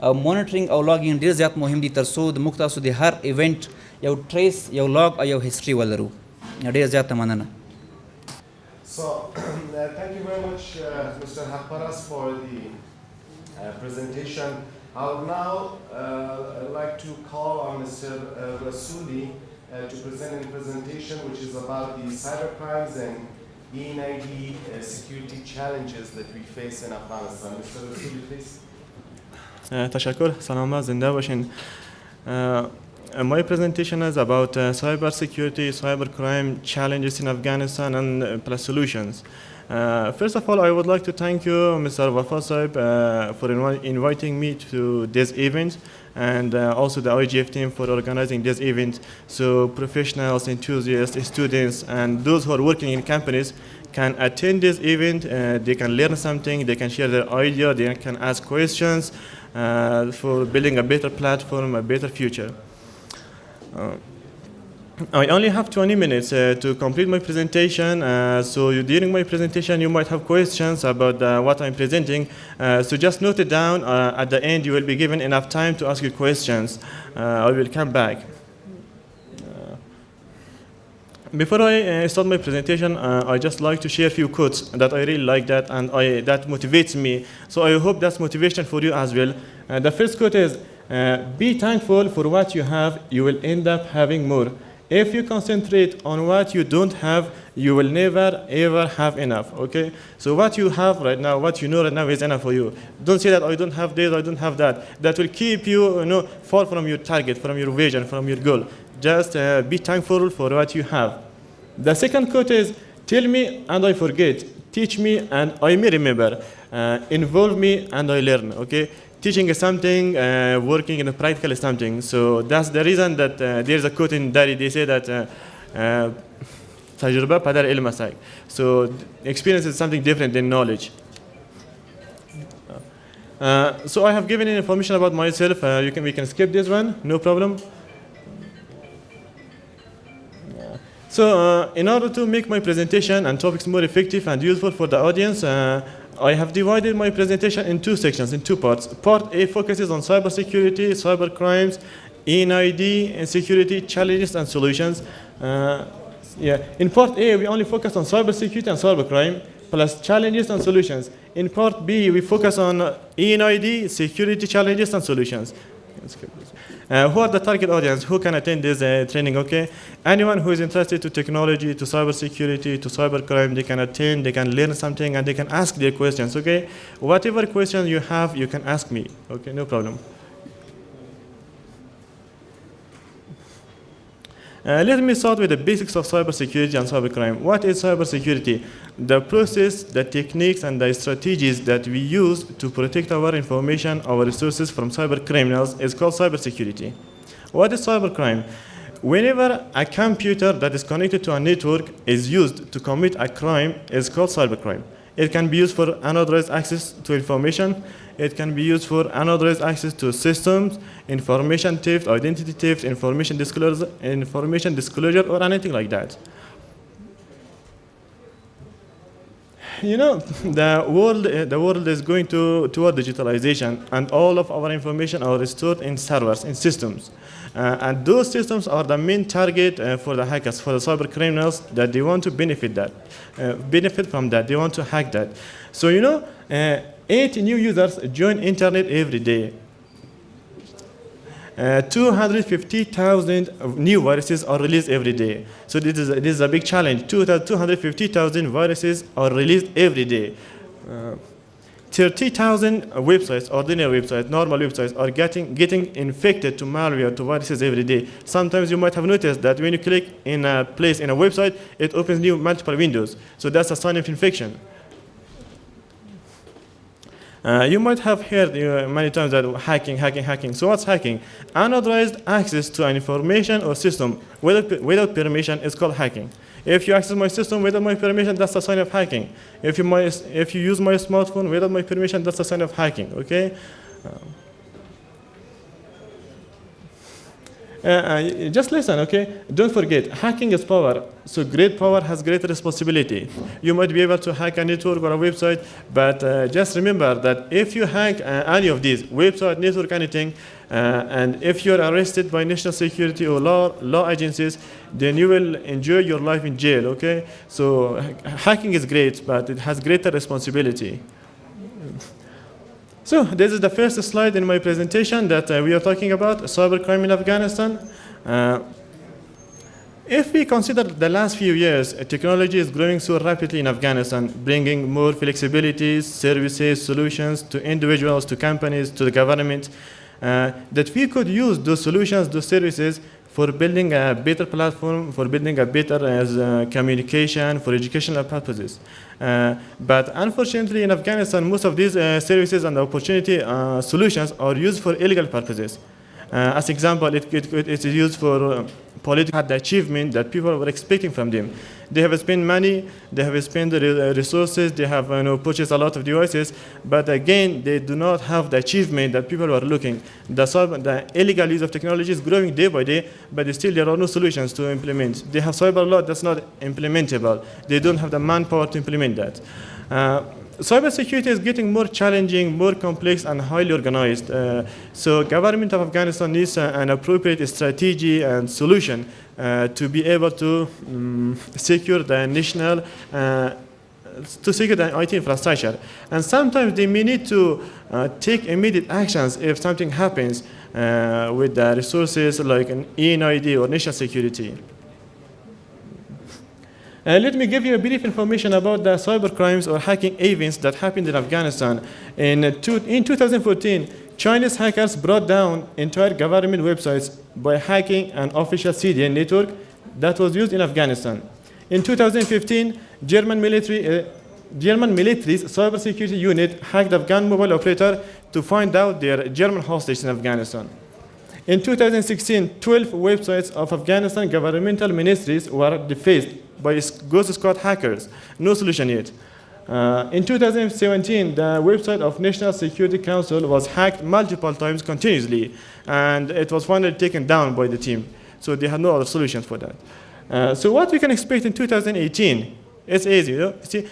مونیټرینګ او لاګینګ ډېر زیات مهم دي تر څو د موږ تاسو د هر ایونټ یو ټریس یو لاګ او یو هیسټري ولرو ډېر زیاته مننه. So, thank you very much, Mr. Ghafar, for the presentation. I would now like to call on Mr. Rasooli to present a presentation which is about the cybercrimes and E&ID security challenges that we face in Afghanistan. Mr. Rasooli, please. تشکر سلام زنده باشین. My presentation is about cyber security, cyber crime challenges in Afghanistan and plus solutions. First of all, I would like to thank you, Mr. Ghafar for inviting me to this event and also the IGF team for organizing this event so professionals, enthusiasts, students and those who are working in companies can attend this event. They can learn something, they can share their idea, they can ask questions for building a better platform, a better future. I only have 20 minutes to complete my presentation, so during my presentation you might have questions about what I'm presenting, so just note it down. At the end you will be given enough time to ask your questions. I will come back. Before I start my presentation, I just like to share a few quotes that I really like that and that motivates me, so I hope that's motivation for you as well. The first quote is, be thankful for what you have, you will end up having more. If you concentrate on what you don't have, you will never ever have enough. Okay, so what you have right now, what you know right now is enough for you. Don't say that I don't have this, I don't have that. That will keep you, far from your target, from your vision, from your goal. Just be thankful for what you have. The second quote is, tell me and I forget, teach me and I may remember, involve me and I learn. Okay, teaching is something, working in a practical is something. So that's the reason that there's a quote in Dari. They say that تجربه پدر علم است. So experience is something different than knowledge. So I have given information about myself. We can skip this one, no problem. So in order to make my presentation and topics more effective and useful for the audience, I have divided my presentation in two sections, in two parts. Part A focuses on cybersecurity, cyber crimes, ENID, insecurity, challenges and solutions. In part A, we only focus on cybersecurity and cybercrime, plus challenges and solutions. In part B, we focus on ENID, security challenges and solutions. Who are the target audience? Who can attend this training? Okay, anyone who is interested to technology, to cybersecurity, to cybercrime, they can attend, they can learn something, and they can ask their questions. Okay, whatever questions you have, you can ask me. Okay, no problem. Let me start with the basics of cybersecurity and cybercrime. What is cybersecurity? The process, the techniques, and the strategies that we use to protect our information, our resources from cyber criminals is called cybersecurity. What is cybercrime? Whenever a computer that is connected to a network is used to commit a crime, it's called cybercrime. It can be used for unauthorized access to information. It can be used for unauthorized access to systems, information theft, identity theft, information disclosure, or anything like that. You know, the world is going toward digitalization, and all of our information are stored in servers, in systems. And those systems are the main target for the hackers, for the cyber criminals, that they want to benefit from that. They want to hack that. So, you know, 8 new users join internet every day. 250,000 new viruses are released every day. So this is a big challenge. 250,000 viruses are released every day. 30,000 websites, ordinary websites, normal websites, are getting infected to malware, to viruses every day. Sometimes you might have noticed that when you click in a place in a website, it opens multiple windows. So that's a sign of infection. You might have heard many times that hacking. So what's hacking? Unauthorized access to an information or system without permission is called hacking. If you access my system without my permission, that's a sign of hacking. If you use my smartphone without my permission, that's a sign of hacking. Okay. Just listen, okay? Don't forget, hacking is power. So great power has great responsibility. You might be able to hack a network or a website, but just remember that if you hack any of these, website, network, anything, and if you're arrested by national security or law agencies, then you will enjoy your life in jail, okay? So hacking is great, but it has greater responsibility. So this is the first slide in my presentation that we are talking about, cybercrime in Afghanistan. If we consider the last few years, technology is growing so rapidly in Afghanistan, bringing more flexibilities, services, solutions to individuals, to companies, to the government, that we could use those solutions, those services, for building a better platform, for building a better communication, for educational purposes. But unfortunately in Afghanistan, most of these services and opportunity solutions are used for illegal purposes. As example, it is used for political achievement that people were expecting from them. They have spent money, they have spent resources, they have purchased a lot of devices, but again, they do not have the achievement that people were looking. The illegal use of technology is growing day by day, but still there are no solutions to implement. They have cyber law that's not implementable. They don't have the manpower to implement that. Cybersecurity is getting more challenging, more complex, and highly organized. So government of Afghanistan needs an appropriate strategy and solution to be able to secure the national, to secure the IT infrastructure. And sometimes they may need to take immediate actions if something happens with the resources like an ENID or national security. Let me give you a brief information about the cyber crimes or hacking events that happened in Afghanistan. In 2014, Chinese hackers brought down entire government websites by hacking an official CDN network that was used in Afghanistan. In 2015, German military's cybersecurity unit hacked Afghan mobile operator to find out their German hostages in Afghanistan. In 2016, 12 websites of Afghanistan governmental ministries were defaced by Ghost Squad hackers. No solution yet. In 2017, the website of National Security Council was hacked multiple times continuously, and it was finally taken down by the team. So they had no other solutions for that. So what we can expect in 2018? It's easy, you know. See,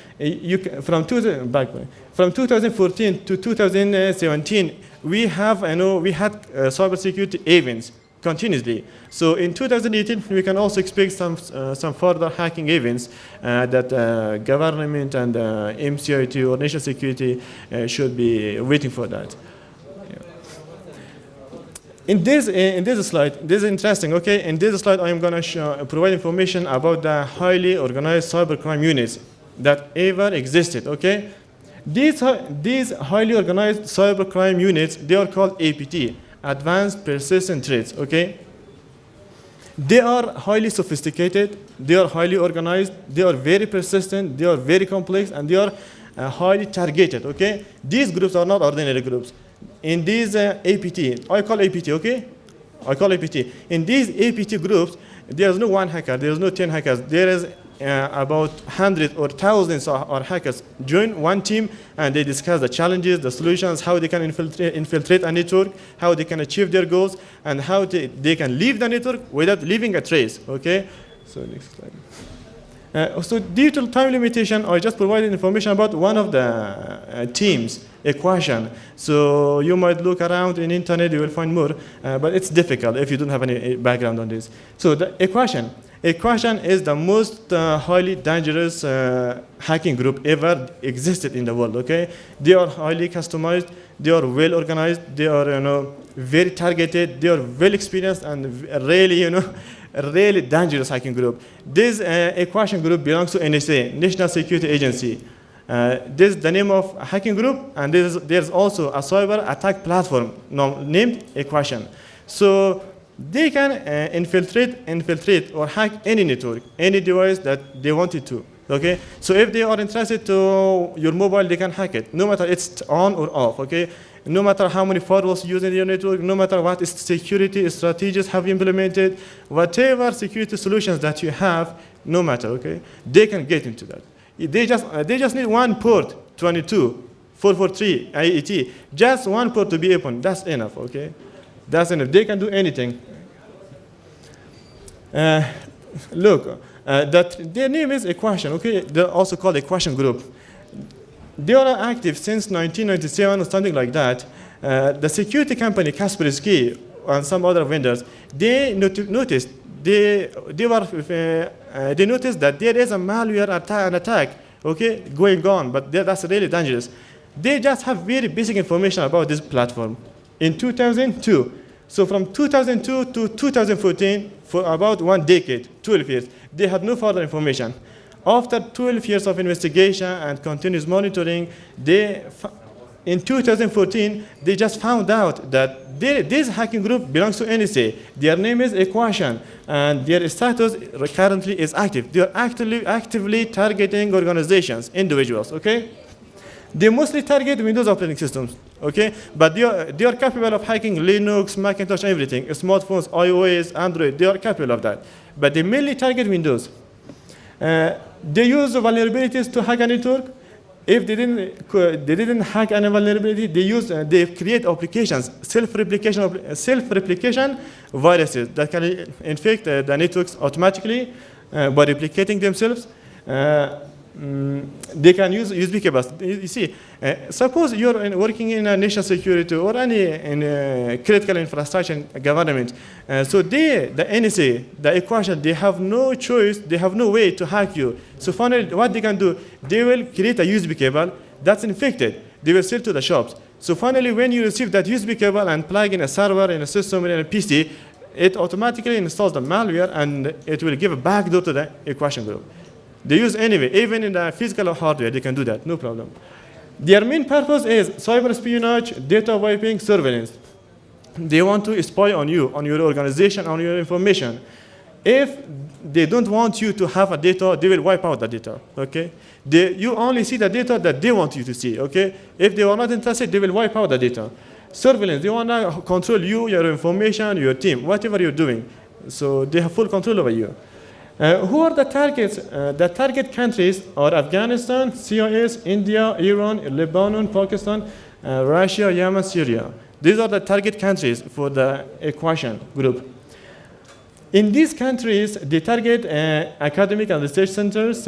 from 2014 to 2017, we had cybersecurity events continuously. So in 2018, we can also expect some further hacking events that government and MCIT or national security should be waiting for that. In this slide, this is interesting, okay? In this slide, I am going to provide information about the highly organized cybercrime units that ever existed, okay? These highly organized cybercrime units, they are called APT, Advanced Persistent Threats, okay? They are highly sophisticated, they are highly organized, they are very persistent, they are very complex, and they are highly targeted, okay? These groups are not ordinary groups. In these APT, I call APT, okay? I call APT. In these APT groups, there is no one hacker, there is no 10 hackers. There is about hundreds or thousands of hackers join one team, and they discuss the challenges, the solutions, how they can infiltrate a network, how they can achieve their goals, and how they can leave the network without leaving a trace, okay? So next slide. So due to time limitation, I just provided information about one of the teams, Equation. So you might look around in internet, you will find more, but it's difficult if you don't have any background on this. So the Equation is the most highly dangerous hacking group ever existed in the world, okay? They are highly customized, they are well organized, they are very targeted, they are well experienced, and really, a really dangerous hacking group. This Equation group belongs to NSA, National Security Agency. This is the name of a hacking group, and there's also a cyber attack platform named Equation. So they can infiltrate or hack any network, any device that they wanted to. Okay, so if they are interested to your mobile, they can hack it, no matter it's on or off. Okay, no matter how many firewalls you use in your network, no matter what security strategies have implemented, whatever security solutions that you have, no matter. Okay, they can get into that. They just need one port, 22.443 IET, just one port to be open. That's enough. Okay, that's enough. They can do anything. Look. That their name is Equation, okay? They're also called Equation Group. They are active since 1997 or something like that. The security company Kaspersky and some other vendors, they noticed that there is a malware attack, okay, going on, but that's really dangerous. They just have very basic information about this platform. In 2002, so from 2002 to 2014, for about 1 decade, 12 years, they had no further information. After 12 years of investigation and continuous monitoring, in 2014, they just found out that this hacking group belongs to NSA. Their name is Equation, and their status currently is active. They are actively targeting organizations, individuals, okay? They mostly target Windows operating systems, okay? But they are capable of hacking Linux, Macintosh, everything, smartphones, iOS, Android, they are capable of that. But they mainly target Windows. They use vulnerabilities to hack a network. If they didn't hack any vulnerability, they create applications, self-replication viruses that can infect the networks automatically by replicating themselves. They can use USB cables. You see, suppose you're working in a national security or any critical infrastructure government. So the NSA, the Equation, they have no choice, they have no way to hack you. So finally, what they can do, they will create a USB cable that's infected. They will sell to the shops. So finally, when you receive that USB cable and plug in a server, in a system, in a PC, it automatically installs the malware, and it will give a backdoor to the Equation group. They use anyway, even in the physical hardware, they can do that, no problem. Their main purpose is cyber espionage, data wiping, surveillance. They want to spy on you, on your organization, on your information. If they don't want you to have a data, they will wipe out the data, okay? You only see the data that they want you to see, okay? If they are not interested, they will wipe out the data. Surveillance, they want to control you, your information, your team, whatever you're doing. So they have full control over you. Who are the targets? The target countries are Afghanistan, CIS, India, Iran, Lebanon, Pakistan, Russia, Yemen, Syria. These are the target countries for the equation group. In these countries, they target academic and research centers,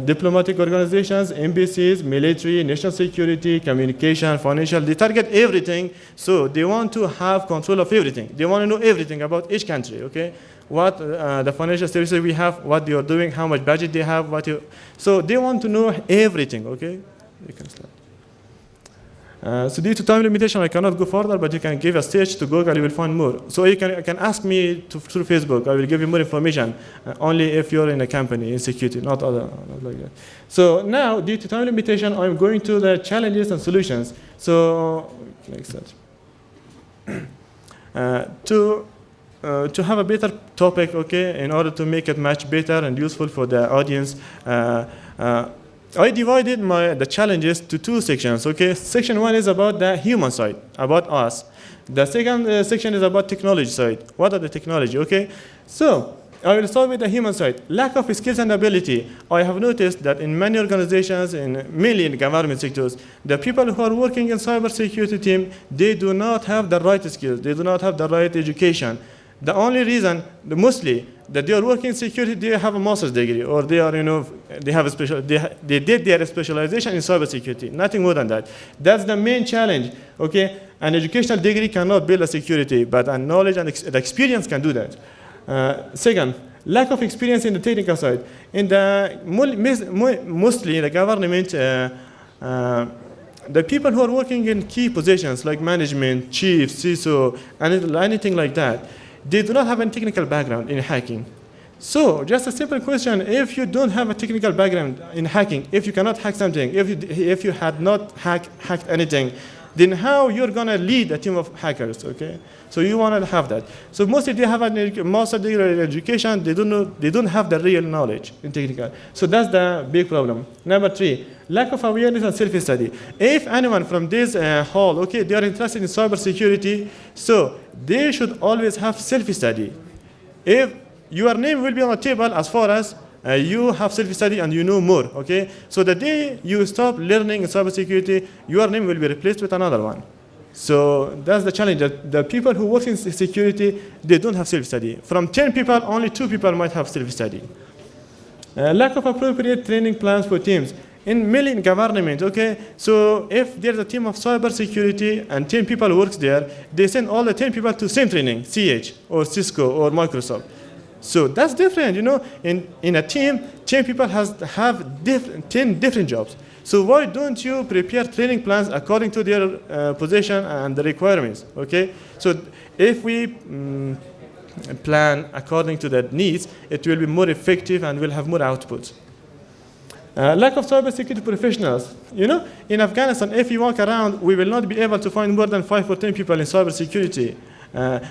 diplomatic organizations, embassies, military, national security, communication, financial. They target everything, so they want to have control of everything. They want to know everything about each country, okay? What the financial services we have, what they are doing, how much budget they have, so they want to know everything, okay? You can start. So due to time limitation, I cannot go further, but you can give a search to Google, you will find more. So you can ask me through Facebook, I will give you more information, only if you're in a company, in security, not other, not like that. So now, due to time limitation, I'm going to the challenges and solutions. So, next slide. To have a better topic, okay, in order to make it much better and useful for the audience, I divided the challenges to two sections, okay? Section 1 is about the human side, about us. The second section is about technology side. What are the technology, okay? So, I will start with the human side. Lack of skills and ability. I have noticed that in many organizations, mainly in government sectors, the people who are working in cybersecurity team, they do not have the right skills. They do not have the right education. The only reason, mostly, that they are working in security, they have a master's degree, or they are, they have a they did their specialization in cybersecurity. Nothing more than that. That's the main challenge. Okay, an educational degree cannot build a security, but a knowledge and the experience can do that. Second, lack of experience in the technical side. In the mostly in the government, the people who are working in key positions like management, chief, CISO, and anything like that, they do not have any technical background in hacking. So, just a simple question, if you don't have a technical background in hacking, if you cannot hack something, if you had not hacked anything, then how you're gonna lead a team of hackers, okay? So you wanna have that. So mostly they have a master degree in education, they don't have the real knowledge in technical. So that's the big problem. Number 3, lack of awareness and self-study. If anyone from this hall, okay, they are interested in cybersecurity, so they should always have self-study. If your name will be on the table as far as you have self-study and you know more, okay? So the day you stop learning cybersecurity, your name will be replaced with another one. So that's the challenge, that the people who work in security, they don't have self-study. From 10 people, only 2 people might have self-study. Lack of appropriate training plans for teams. Mainly in government, okay? So if there's a team of cybersecurity and 10 people works there, they send all the 10 people to same training, CH or Cisco or Microsoft. So that's different, in a team, 10 people have 10 different jobs. So why don't you prepare training plans according to their position and the requirements, okay? So if we plan according to their needs, it will be more effective and will have more output. Lack of cybersecurity professionals. In Afghanistan, if you walk around, we will not be able to find more than 5 or 10 people in cybersecurity.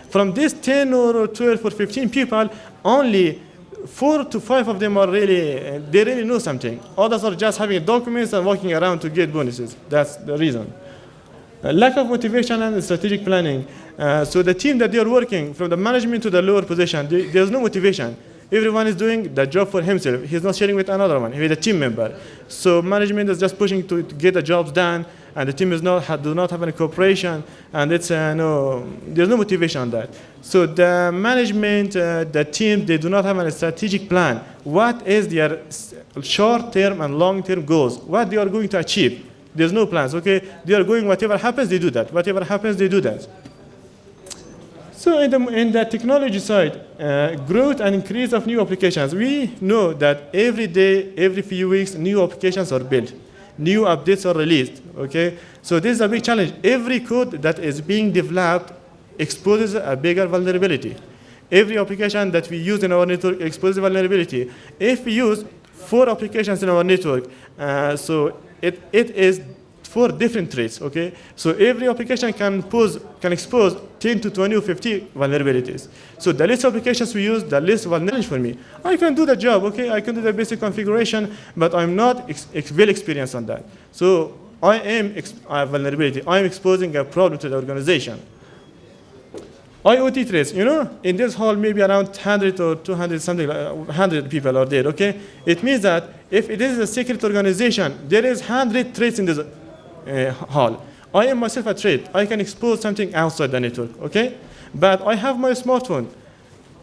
From these 10 or 12 or 15 people, only 4 to 5 of them are they really know something. Others are just having documents and walking around to get bonuses. That's the reason. Lack of motivation and strategic planning. So the team that they are working, from the management to the lower position, there's no motivation. Everyone is doing the job for himself. He's not sharing with another one. He's a team member. So management is just pushing to get the jobs done, and the team do not have any cooperation, and it's there's no motivation on that. So the management, the team, they do not have a strategic plan. What is their short-term and long-term goals? What they are going to achieve? There's no plans, okay? They are going, whatever happens, they do that. Whatever happens, they do that. So in the technology side, growth and increase of new applications. We know that every day, every few weeks, new applications are built. New updates are released, okay? So this is a big challenge. Every code that is being developed exposes a bigger vulnerability. Every application that we use in our network exposes vulnerability. If we use 4 applications in our network, so it is 4 different threats, okay? So every application can expose 10 to 20 or 50 vulnerabilities. So the less applications we use, the less vulnerable for me. I can do the job, okay? I can do the basic configuration, but I'm not well experienced on that. So I am vulnerability. I'm exposing a problem to the organization. IoT threats, in this hall maybe around 100 or 200 something, like 100 people are there, okay? It means that if it is a secret organization, there is 100 threats in this hall. I am myself a threat. I can expose something outside the network, okay? But I have my smartphone.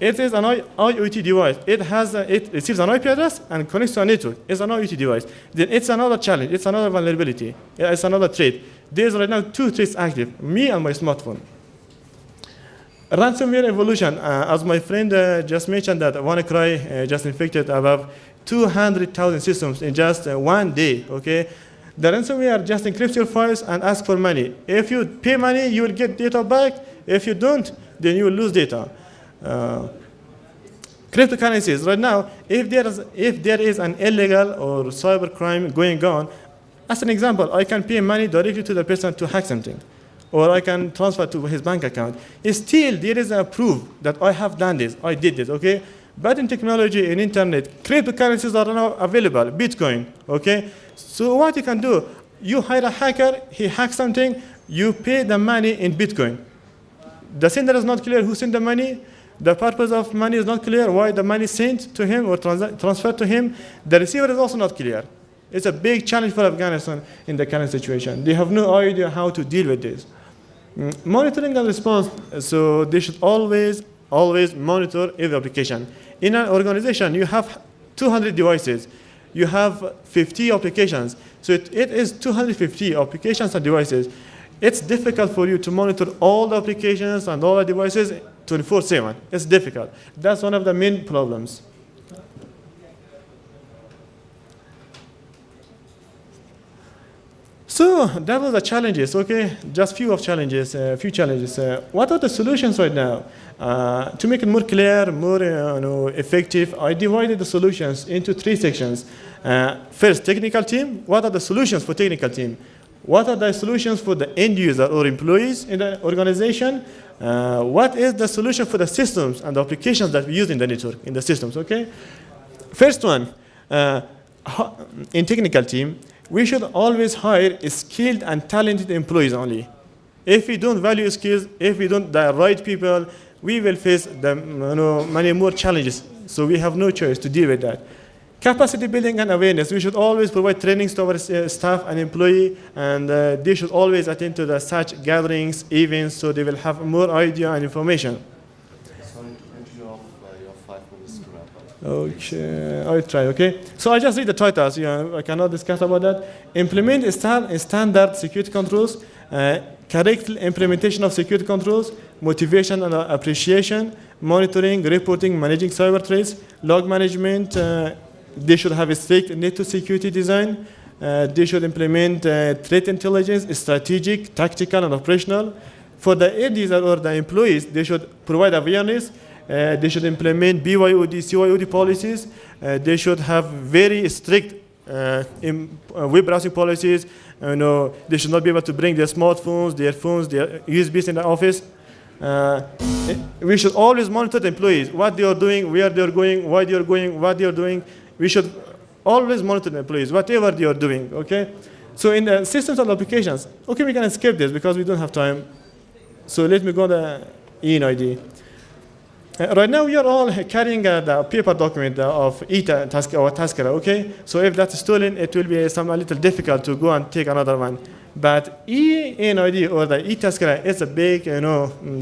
It is an IoT device. It receives an IP address and connects to a network. It's an IoT device. Then it's another challenge. It's another vulnerability. It's another threat. There's right now 2 threats active, me and my smartphone. Ransomware evolution, as my friend just mentioned that WannaCry just infected above 200,000 systems in just 1 day, okay? The ransomware just encrypts your files and asks for money. If you pay money, you will get data back. If you don't, then you will lose data. Cryptocurrencies, right now, if there is an illegal or cyber crime going on, as an example, I can pay money directly to the person to hack something, or I can transfer to his bank account. Still, there is a proof that I have done this, I did this, okay? But in technology, in internet, cryptocurrencies are now available, Bitcoin, okay? So what you can do, you hire a hacker, he hacks something, you pay the money in Bitcoin. The sender is not clear who sent the money, the purpose of money is not clear, why the money is sent to him or transferred to him. The receiver is also not clear. It's a big challenge for Afghanistan in the current situation. They have no idea how to deal with this. Monitoring and response, so they should always monitor every application. In an organization, you have 200 devices. You have 50 applications. So it is 250 applications and devices. It's difficult for you to monitor all the applications and all the devices 24/7. It's difficult. That's one of the main problems. So that was the challenges, okay? Just few challenges. What are the solutions right now? To make it more clear, more effective, I divided the solutions into 3 sections. First, technical team. What are the solutions for technical team? What are the solutions for the end user or employees in the organization? What is the solution for the systems and the applications that we use in the network, in the systems, okay? First one, in technical team, we should always hire skilled and talented employees only. If we don't value skills, if we don't the right people, we will face many more challenges. So we have no choice to deal with that. Capacity building and awareness. We should always provide trainings to our staff and employee, and they should always attend to the such gatherings, events, so they will have more idea and information. Sorry to cut you off, you have 5 minutes to wrap up. Okay, I'll try, okay? So I just read the titles, I cannot discuss about that. Implement standard security controls, correct implementation of security controls, motivation and appreciation, monitoring, reporting, managing cyber threats, log management. They should have a strict network security design. They should implement threat intelligence, strategic, tactical, and operational. For the end user or the employees, they should provide awareness. They should implement BYOD, CYOD policies. They should have very strict web browsing policies. They should not be able to bring their smartphones, their phones, their USBs in the office. We should always monitor the employees, what they are doing, where they are going, why they are going, what they are doing. We should always monitor the employees, whatever they are doing, okay? So in the systems and applications, okay, we can skip this because we don't have time. So let me go to the ENID. Right now, we are all carrying the paper document of Taskera, okay? So if that's stolen, it will be a little difficult to go and take another one. But ENID or the Taskera is a big,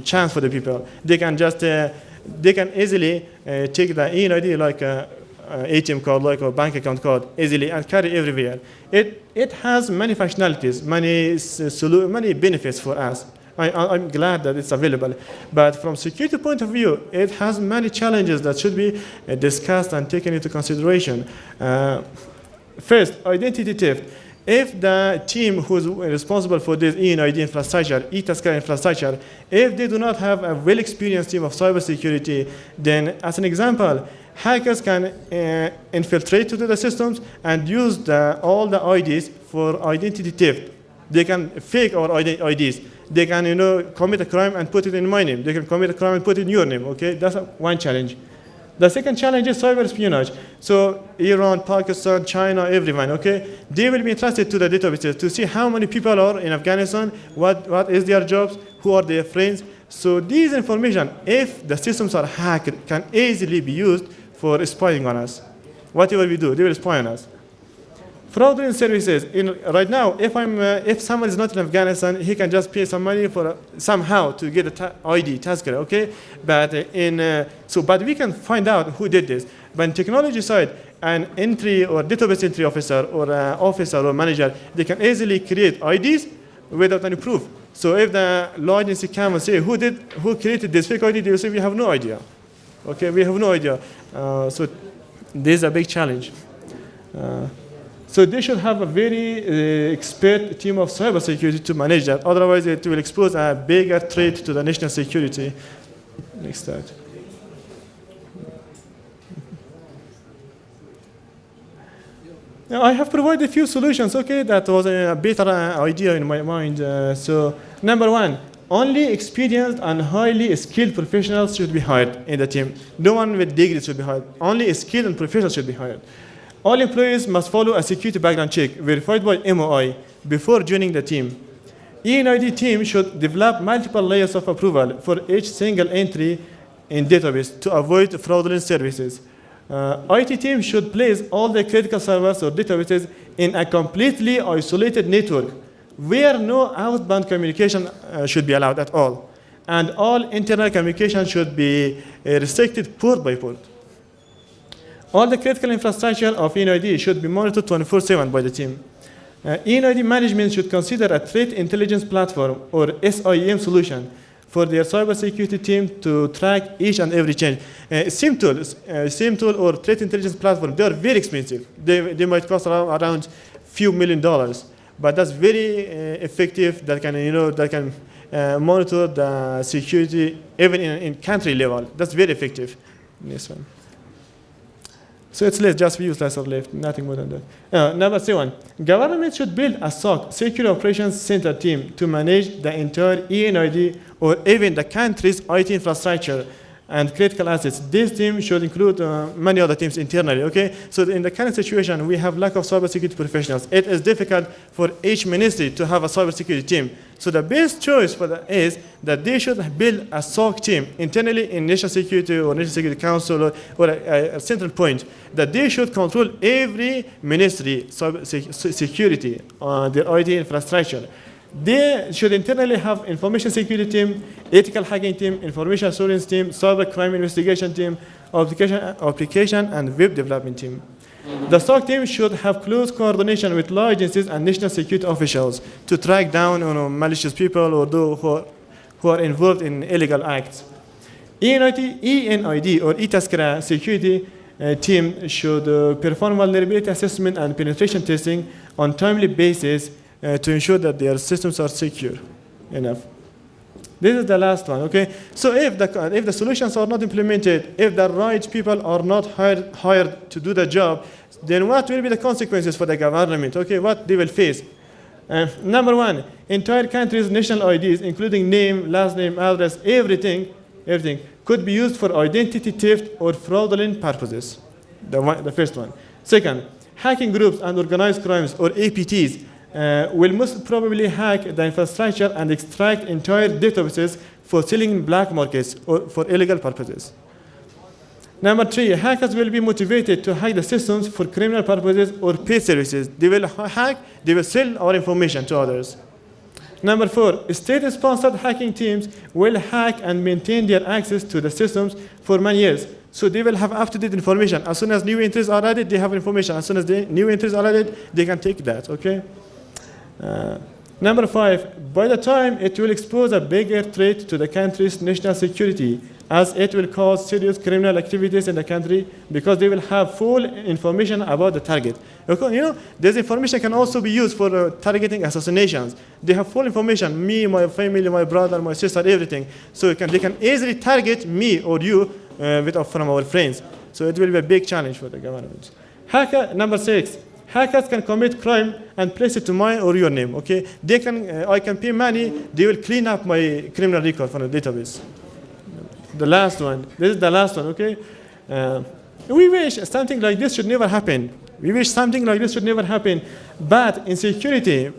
chance for the people. They can just, they can easily take the ENID like ATM card, like a bank account card, easily and carry everywhere. It has many functionalities, many benefits for us. I'm glad that it's available. But from security point of view, it has many challenges that should be discussed and taken into consideration. First, identity theft. If the team who's responsible for this ENID infrastructure, Taskera infrastructure, if they do not have a well-experienced team of cybersecurity, then as an example, hackers can infiltrate into the systems and use all the IDs for identity theft. They can fake our IDs. They can, commit a crime and put it in my name. They can commit a crime and put it in your name, okay? That's one challenge. The second challenge is cyber espionage. So Iran, Pakistan, China, everyone, okay? They will be entrusted to the databases to see how many people are in Afghanistan, what is their jobs, who are their friends, So these information, if the systems are hacked, can easily be used for spying on us. Whatever we do, they will spy on us. Fraudulent services. Right now, if someone is not in Afghanistan, he can just pay some money for somehow to get a ID, Tazkira, okay? But but we can find out who did this. But in technology side, an entry or database entry officer or manager, they can easily create IDs without any proof. So if the law agency come and say who created this fake ID, they will say we have no idea. Okay, we have no idea. So this is a big challenge. So they should have a very expert team of cybersecurity to manage that. Otherwise, it will expose a bigger threat to the national security. Next slide. Now, I have provided a few solutions. Okay, that was a better idea in my mind. So, number one, only experienced and highly skilled professionals should be hired in the team. No one with degrees should be hired. Only skilled and professionals should be hired. All employees must follow a security background check verified by MOI before joining the team. ENID team should develop multiple layers of approval for each single entry in database to avoid fraudulent services. IT team should place all the critical servers or databases in a completely isolated network where no outbound communication should be allowed at all. And all internal communication should be restricted port by port. All the critical infrastructure of ENID should be monitored 24/7 by the team. ENID management should consider a threat intelligence platform or SIEM solution for their cybersecurity team to track each and every change. SIEM tool or threat intelligence platform, they are very expensive. They might cost around few $1 million, but that's very effective. That can monitor the security even in country level. That's very effective. This one. So it's less, just use less or left, nothing more than that. Number 7, government should build a SOC, Security Operations Center team, to manage the entire ENID or even the country's IT infrastructure and critical assets. This team should include many other teams internally, okay? So in the current situation, we have lack of cybersecurity professionals. It is difficult for each ministry to have a cybersecurity team. So the best choice for that is that they should build a SOC team internally in National Security or National Security Council or a central point, that they should control every ministry security on their IT infrastructure. They should internally have information security team, ethical hacking team, information assurance team, cyber crime investigation team, application and web development team. The SOC team should have close coordination with law agencies and national security officials to track down malicious people or those who are involved in illegal acts. ENID or Tazkira security team should perform vulnerability assessment and penetration testing on timely basis to ensure that their systems are secure enough. This is the last one, okay? So if the solutions are not implemented, if the right people are not hired to do the job, then what will be the consequences for the government, okay? What they will face? Number 1, entire country's national IDs, including name, last name, address, everything could be used for identity theft or fraudulent purposes. The first one. Second, hacking groups and organized crimes or APTs will most probably hack the infrastructure and extract entire databases for selling in black markets or for illegal purposes. Number 3, hackers will be motivated to hack the systems for criminal purposes or paid services. They will sell our information to others. Number 4, state-sponsored hacking teams will hack and maintain their access to the systems for many years. So they will have up-to-date information. As soon as new entries are added, they have information. As soon as the new entries are added, they can take that, okay? Number 5, by the time it will expose a bigger threat to the country's national security, as it will cause serious criminal activities in the country because they will have full information about the target. Okay, this information can also be used for targeting assassinations. They have full information, me, my family, my brother, my sister, everything. So they can easily target me or you from our friends. So it will be a big challenge for the government. Number 6. Hackers can commit crime and place it to my or your name, okay? I can pay money, they will clean up my criminal record from the database. The last one, this is the last one, okay? We wish something like this should never happen. But in security,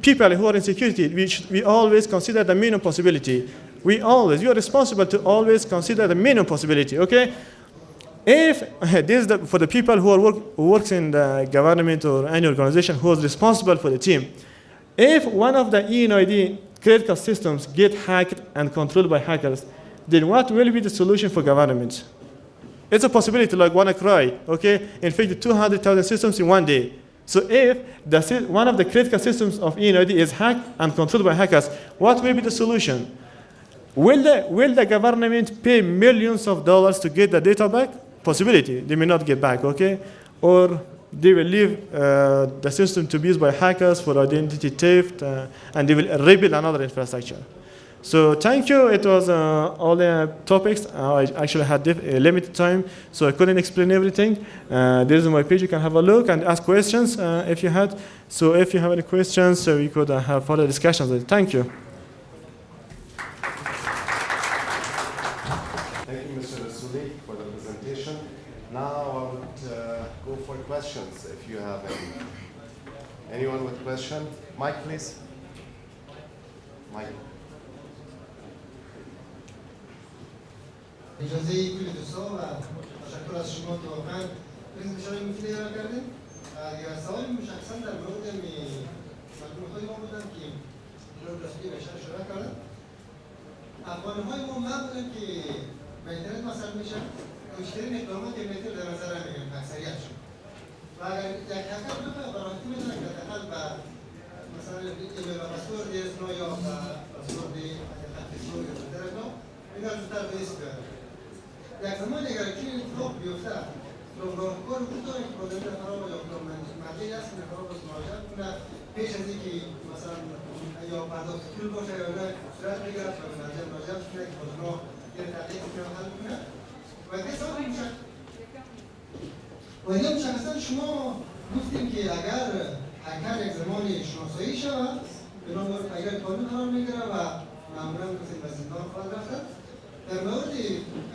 people who are in security, we always consider the minimum possibility. you are responsible to always consider the minimum possibility, okay? If this is for the people who works in the government or any organization who is responsible for the team, if one of the ENID critical systems get hacked and controlled by hackers, then what will be the solution for government? It's a possibility like WannaCry, okay? Infected 200,000 systems in one day. So if one of the critical systems of ENID is hacked and controlled by hackers, what will be the solution? Will the government pay millions of dollars to get the data back? Possibility, they may not get back, okay? Or they will leave the system to be used by hackers for identity theft, and they will rebuild another infrastructure. So thank you. It was all the topics. I actually had a limited time, so I couldn't explain everything. There is my page. You can have a look and ask questions if you had. So if you have any questions, so we could have further discussions. Thank you. Thank you, Mr. Rasooli, for the presentation. Now I would go for questions if you have any. Anyone with question? Mike, please. Mike. اجازه کلی دوستان و تشکر از شما که واقعا پرزنتیشن مفیدی ارائه کردید. یا سوال مشخصا در مورد مجموعه های ما بودن که رسولی بیشتر اشاره کردن. افغان‌های ما معمولا که به اینترنت مثلا میشن بیشترین اقدامات اینترنت در نظر میگیرن اکثریتشون. و اگر یک هکر بخواد براحتی میتونه که حداقل به مثلا ایمیل و پسورد اسم یا پسورد خط سوری یا اینترنت اینا زودتر به اسم بیاره. یک زمانی اگر چنین اتفاق بیفته راهکار وجود داره که پروژه خراب یا مرجعی هست که خراب است مراجعه کنه پیش از اینکه مثلا یا پرداخت پول باشه یا نه صورت بگیره تا به مرجع مراجعه کنه که پروژه یه تحقیق کنه حل کنه و دیگه مشخصا شما گفتیم که اگر هکر یک زمانی شناسایی شود بنا مورد پیگاه قانون قرار میگیره و معمولا مثل به زندان خواهد رفته. در مورد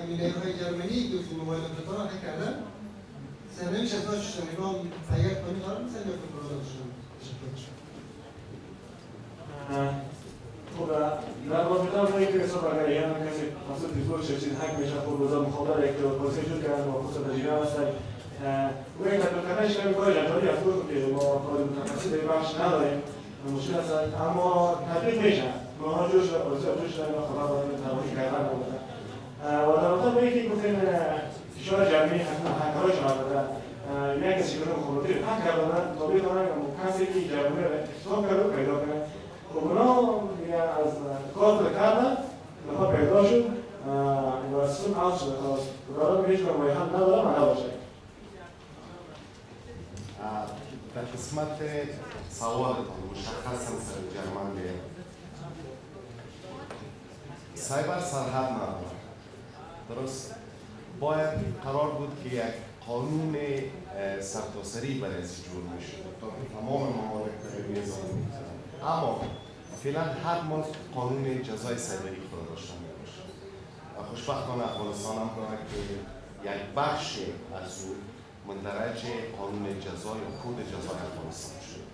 نیروهای جرمنی که موبایل اپراتورها هک کردن سرنوشت از داشتن اینا پیگاه قانونی قرار می‌گیرن یا کنترل شدن؟ خب در رابطه با اینکه حساب اگر یه کسی حاصل دیزول چیزی هک میشه خب روزا مخابره که پلیس جور کردن و خصوصا تجربه هست و این تطبیق کردنش کمی کار جنجالی است که ما کار متخصص در بخش نداریم مشکل است اما تطبیق میشه ماها جوش و پلیس جوش داریم و خبر داریم تنظیم کردن بودن و در رابطه با اینکه گفتیم فشار جمعی هکرها شما دادن یک کسی که مخابراتی هک کردن تابع دارن کسی که جمعی رو حساب کرده پیدا کنه خب اونا از کار کردن نفر پیدا شد و سیستم حل شده خلاص قرار به هیچ کنه حل نداره و نباشه در قسمت سوالتون مشخصا سر جرمان به سایبر سرحد نداره درست باید قرار بود که یک قانون سرتاسری برای جور میشه تا تمام ممالک به نظام اما فعلا هر ملک قانون جزای سایبری خود داشته میباشه و خوشبختانه افغانستان هم داره که یک بخش از او مندرج قانون جزا یا کد جزای افغانستان شده.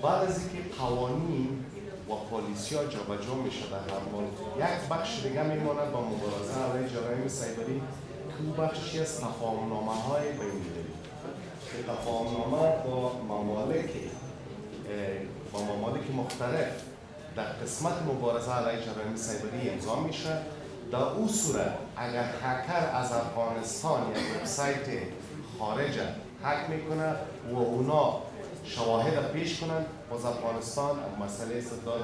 بعد از اینکه قوانین و پالیسی‌ها جابجا میشه در هر ملک یک بخش دیگه میماند با مبارزه علیه جرایم سایبری که او بخشی از تفاهم‌نامه‌های بین‌المللی که تفاهم‌نامه با ممالک مختلف در قسمت مبارزه علیه جرایم سایبری امضا میشه. در او صورت اگر هکر از افغانستان یک وبسایت خارج هک میکنه و اونا شواهد پیش کنند باز افغانستان مسئله استدلال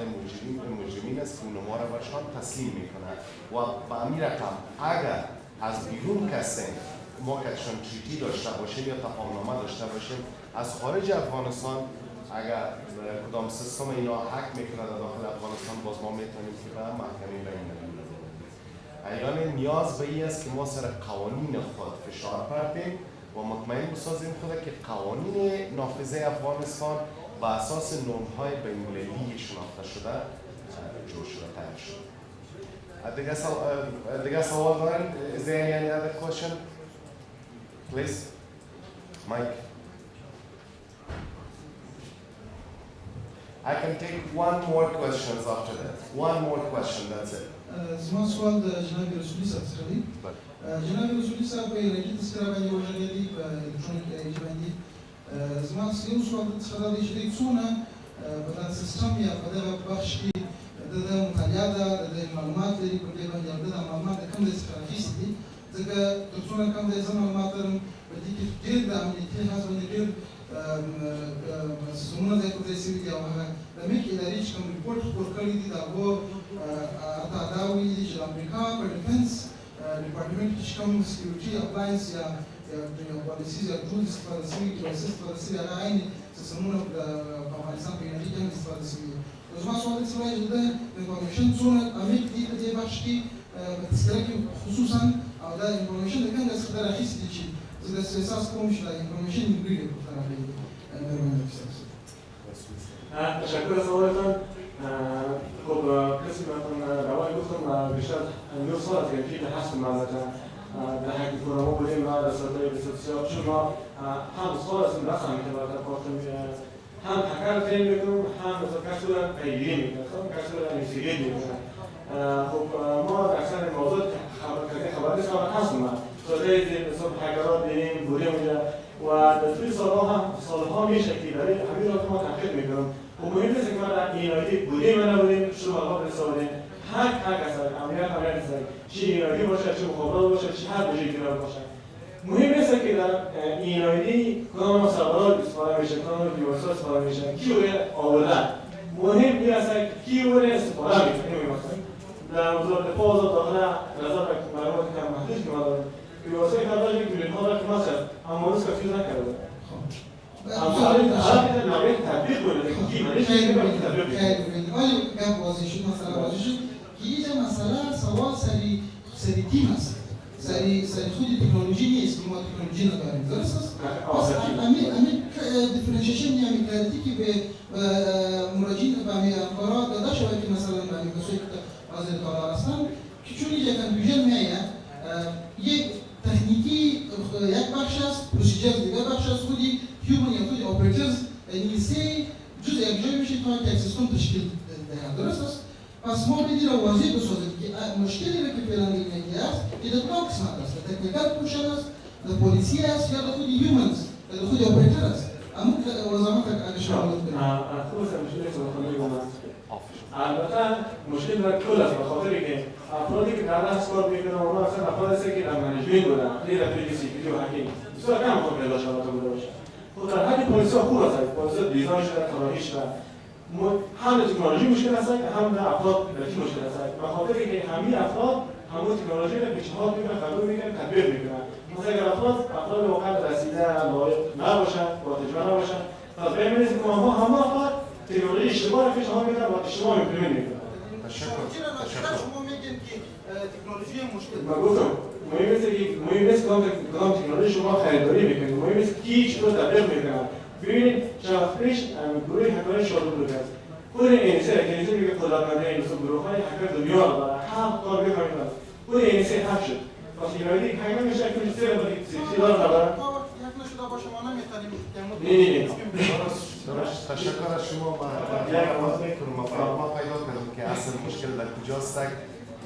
مجرمین است که اونها را برشان تسلیم میکنه و به همین رقم اگر از بیرون کسی ما کشان تریتی داشته باشیم یا تفاهمنامه داشته باشیم از خارج افغانستان اگر کدام سیستم اینا هک میکنه در داخل افغانستان باز ما میتونیم که به محکمه بین‌المللی یعنی نیاز به این است که ما سر قوانین خود فشار پرتیم و مطمئن بسازیم خود که قوانین نافذه افغانستان با اساس نرم‌های بین‌المللی شناخته شده جور شده تایید شده. دیگه سوال دارن؟ Is there any other question? Please, Mike. I can take one more questions after that. One more question, that's it. زما سوال د جناب رسولي صاحب څخه دی. جناب رسولي صاحب په انرژي تذکره باندې وژغې دي په الکترونیک انرژي باندې. زما یو سوال څخه دا دی چې دوی څونه په دا سیستم یا په دغه بخش کې د مطالعه ده د معلومات لري په دې باندې او د معلومات د کوم ځای څخه راخیستي دي ځکه تر څونه کوم ځای زه معلومات لرم په دې کې ډېر د امنیتي لحاظ باندې ډېر سیستمونه ځای پر ځای شوي دي او هغه د امریکا ادارې چې کوم ریپورټ خپور کړی دي د هغو دا ویلي دي چې د امریکا په ډیفنس ډپارټمنټ کې چې کوم سکیورټي اپلاینس یا پالیسیز یا ټول استفاده شوي ډیوایسز استفاده شوي هغه عین سیستمونه په افغانستان په انرژي کې هم استفاده شوي دي. زما سوال داسې وایي چې د انفارمیشن څونه عمیق دي په دې بخش کې په تذکره کې خصوصا او دا انفارمیشن د کوم ځای څخه راخیستي دي چې زه داسې احساس کوم چې دا انفارمیشن نیمګړې ده په طرف تشکر از سوالتان. خب کسی مثلا روای گفتم بیشتر 9 سال از گرفتی که هست مالتا در حقیقت ما بودیم و رسالت بسیار چون ما هم سال از این رسم میتونم پاکتم هم حکر تیم میکنم هم مثلا کسور پیگیری میکنم کسور انسیگیری میکنم. خب ما اکثر موضوع خبر نیست که هستم ساده مثلا حکرات بینیم بودیم اونجا و در طول سالها میشه که برای همین را ما تحقیق میکنم و مهم نیست که ما در اینایدی بودیم یا نبودیم شما ها برسانیم حق هست امنیت هست چی اینایدی باشه چی مخابرات باشه چی هر بجایی کنار باشه مهم نیست که در اینایدی کدام سوالات استفاده میشه کدام دیوارسا استفاده میشه کی اوی آورده مهم این است که کی اوی استفاده میشه در وزارت دفاع وزارت داخله نظر معلوماتی که محدود که ما داریم دیوارسای خبرش یک میلیون ها که ما هست اما هنوز کفیز نکرده اما الان نوید تطبیق کنید کی منش خیلی آیا گپ واضح شد مسئله واضح شد که اینجا مسئله سوال سری تیم است سری خود تکنولوژی نیست که ما تکنولوژی نداریم درست است؟ پس همین دیفرنشیشن یا کلاریتی که به مراجعین و همین افراد داده شود که مثلا به همین کسایی که حاضر کار هستند که چون اینجا کنفیوژن میآید یک تکنیکی یک بخش است پروسیجر دیگر بخش است خودی هیومن یا خودی اپراتورز نیستی جز یک جایی میشه تا که یک سیستم تشکیل دهد درست است؟ پس ما بدی را واضح بسازیم که مشکلی را که فعلا اینجا است که در دو قسمت است تکنیکال پورشن است در پلیسی است یا در خودی هیومنز در خودی اپراتور است اما وزارت اگه شامل کنیم خوب مشکل البته مشکل در کل است بخاطر که افرادی که در دست کار میکنن اونها اصلا افراد هستند که در منیجمنت بودن غیر از سکیوریتی و هکینگ بسیار کم خود پیدا شده بوده باشه. خب در حد پلیس ها خوب است پلیس دیزاین شده طراحی شده هم تکنولوژی مشکل است هم در افراد بلکی مشکل است بخاطر که همین افراد همون تکنولوژی را پیشنهاد میکنن قبول میکنن تطبیق میکنن مثلا اگر افراد واقعا رسیده لایق نباشند با تجربه نباشند پس ببینید که ما هم افراد تکنولوژی اشتباه را پیشنهاد میکنن و اشتباه ایمپلمنت میکنن. شما میگین که تکنولوژی مشکل ما گفتم مهم نیست کدام تکنولوژی شما خریداری میکنید مهم نیست کی چطور تطبیق میکنن. ببینید چند وقت پیش گروه هکرهای شادو بود است خود انسه که میگه قدرتمندی این گروه‌های هکر دنیا رو داره هم کار بکنید خود انسه حذف شد پس ایرانی هکر میشه که چیزی رو سیستم نداره تشکر از شما ما پیدا کردیم که اصل مشکل در کجاست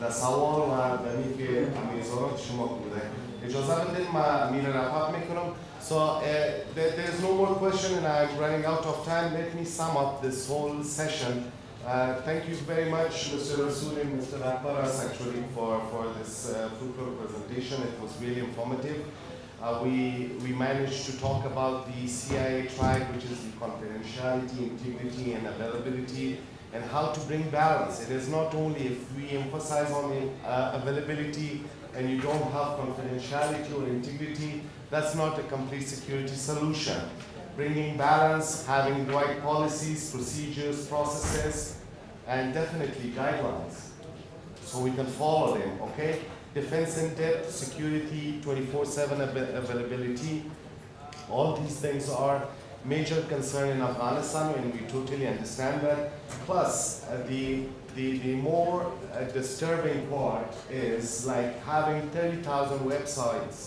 در سوال و در اینکه امیزارات شما بوده اجازه بدید ما امیر رفاق میکنم. So there's no more question and I'm running out of time. Let me sum up this whole session. Thank you very much, Mr. Rasooli and Mr. Ghafar, actually for this fruitful presentation. It was really informative. We managed to talk about the CIA tribe, which is the confidentiality, integrity, and availability, and how to bring balance. It is not only if we emphasize on the availability and you don't have confidentiality or integrity, that's not a complete security solution. Bringing balance, having the right policies, procedures, processes, and definitely guidelines, so we can follow them, okay? Defense in depth, security, 24/7 availability, all these things are major concern in Afghanistan, and we totally understand that. Plus, the more disturbing part is like having 30,000 websites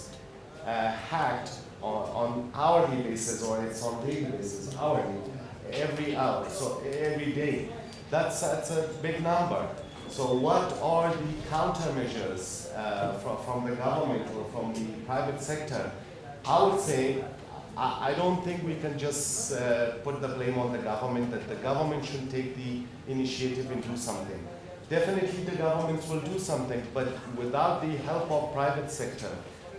hacked on hourly basis, or it's on daily basis, hourly. every hour, so every day. That's a big number. So what are the countermeasures from the government or from the private sector? I would say, I don't think we can just put the blame on the government, that the government should take the initiative and do something. Definitely the governments will do something, but without the help of private sector,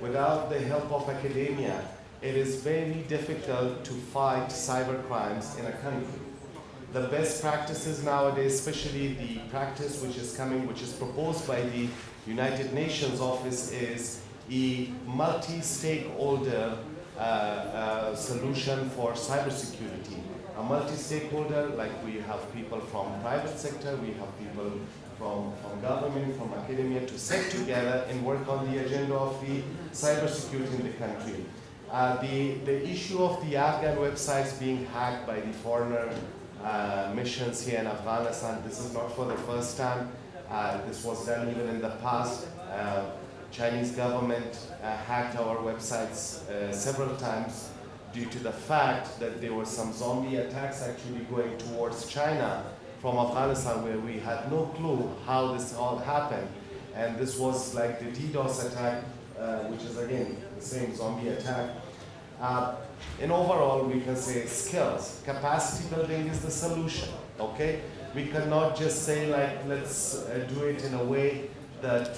without the help of academia, it is very difficult to fight cyber crimes in a country. The best practices nowadays, especially the practice which is coming, which is proposed by the United Nations office, is a multi-stakeholder solution for cybersecurity. A multi-stakeholder, like we have people from private sector, we have people from government, from academia, to sit together and work on the agenda of the cybersecurity in the country. The issue of the Afghan websites being hacked by the foreigner missions here in Afghanistan, this is not for the first time. This was done even in the past. Chinese government hacked our websites several times due to the fact that there were some zombie attacks actually going towards China from Afghanistan, where we had no clue how this all happened. And this was like the DDoS attack, which is again the same zombie attack. And overall, we can say skills. Capacity building is the solution, okay? We cannot just say like, let's do it in a way that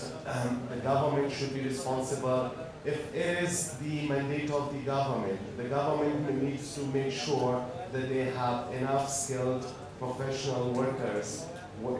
the government should be responsible. If it is the mandate of the government needs to make sure that they have enough skilled professional workers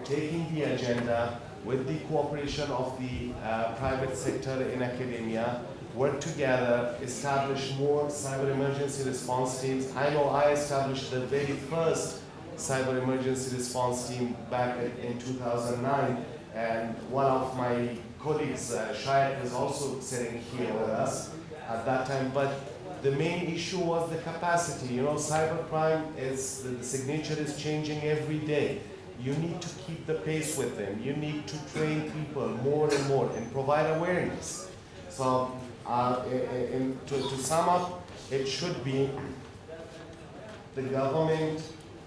taking the agenda with the cooperation of the private sector in academia, work together, establish more cyber emergency response teams. I know I established the very first cyber emergency response team back in 2009, and one of my colleagues, Shayek, is also sitting here with us at that time. But the main issue was the capacity. You know, cybercrime is, the signature is changing every day. You need to keep the pace with them. You need to train people more and more and provide awareness. So to sum up, it should be the government,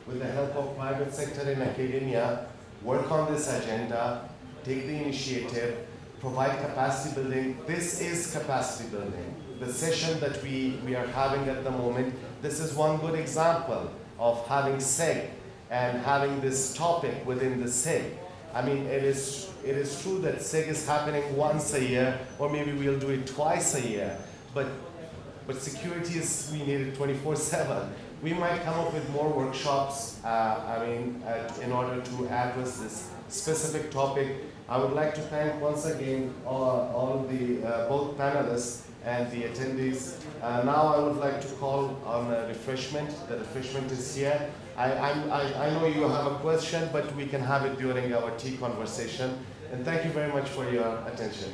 with the help of private sector and academia, work on this agenda, take the initiative, provide capacity building. This is capacity building. The session that we are having at the moment, this is one good example of having SIG and having this topic within the SIG. I mean, it is true that SIG is happening once a year, or maybe we'll do it twice a year, but security is, we need it 24/7. We might come up with more workshops, in order to address this specific topic. I would like to thank once again all the both panelists and the attendees. Now I would like to call on refreshment. The refreshment is here. I know you have a question, but we can have it during our tea conversation. And thank you very much for your attention.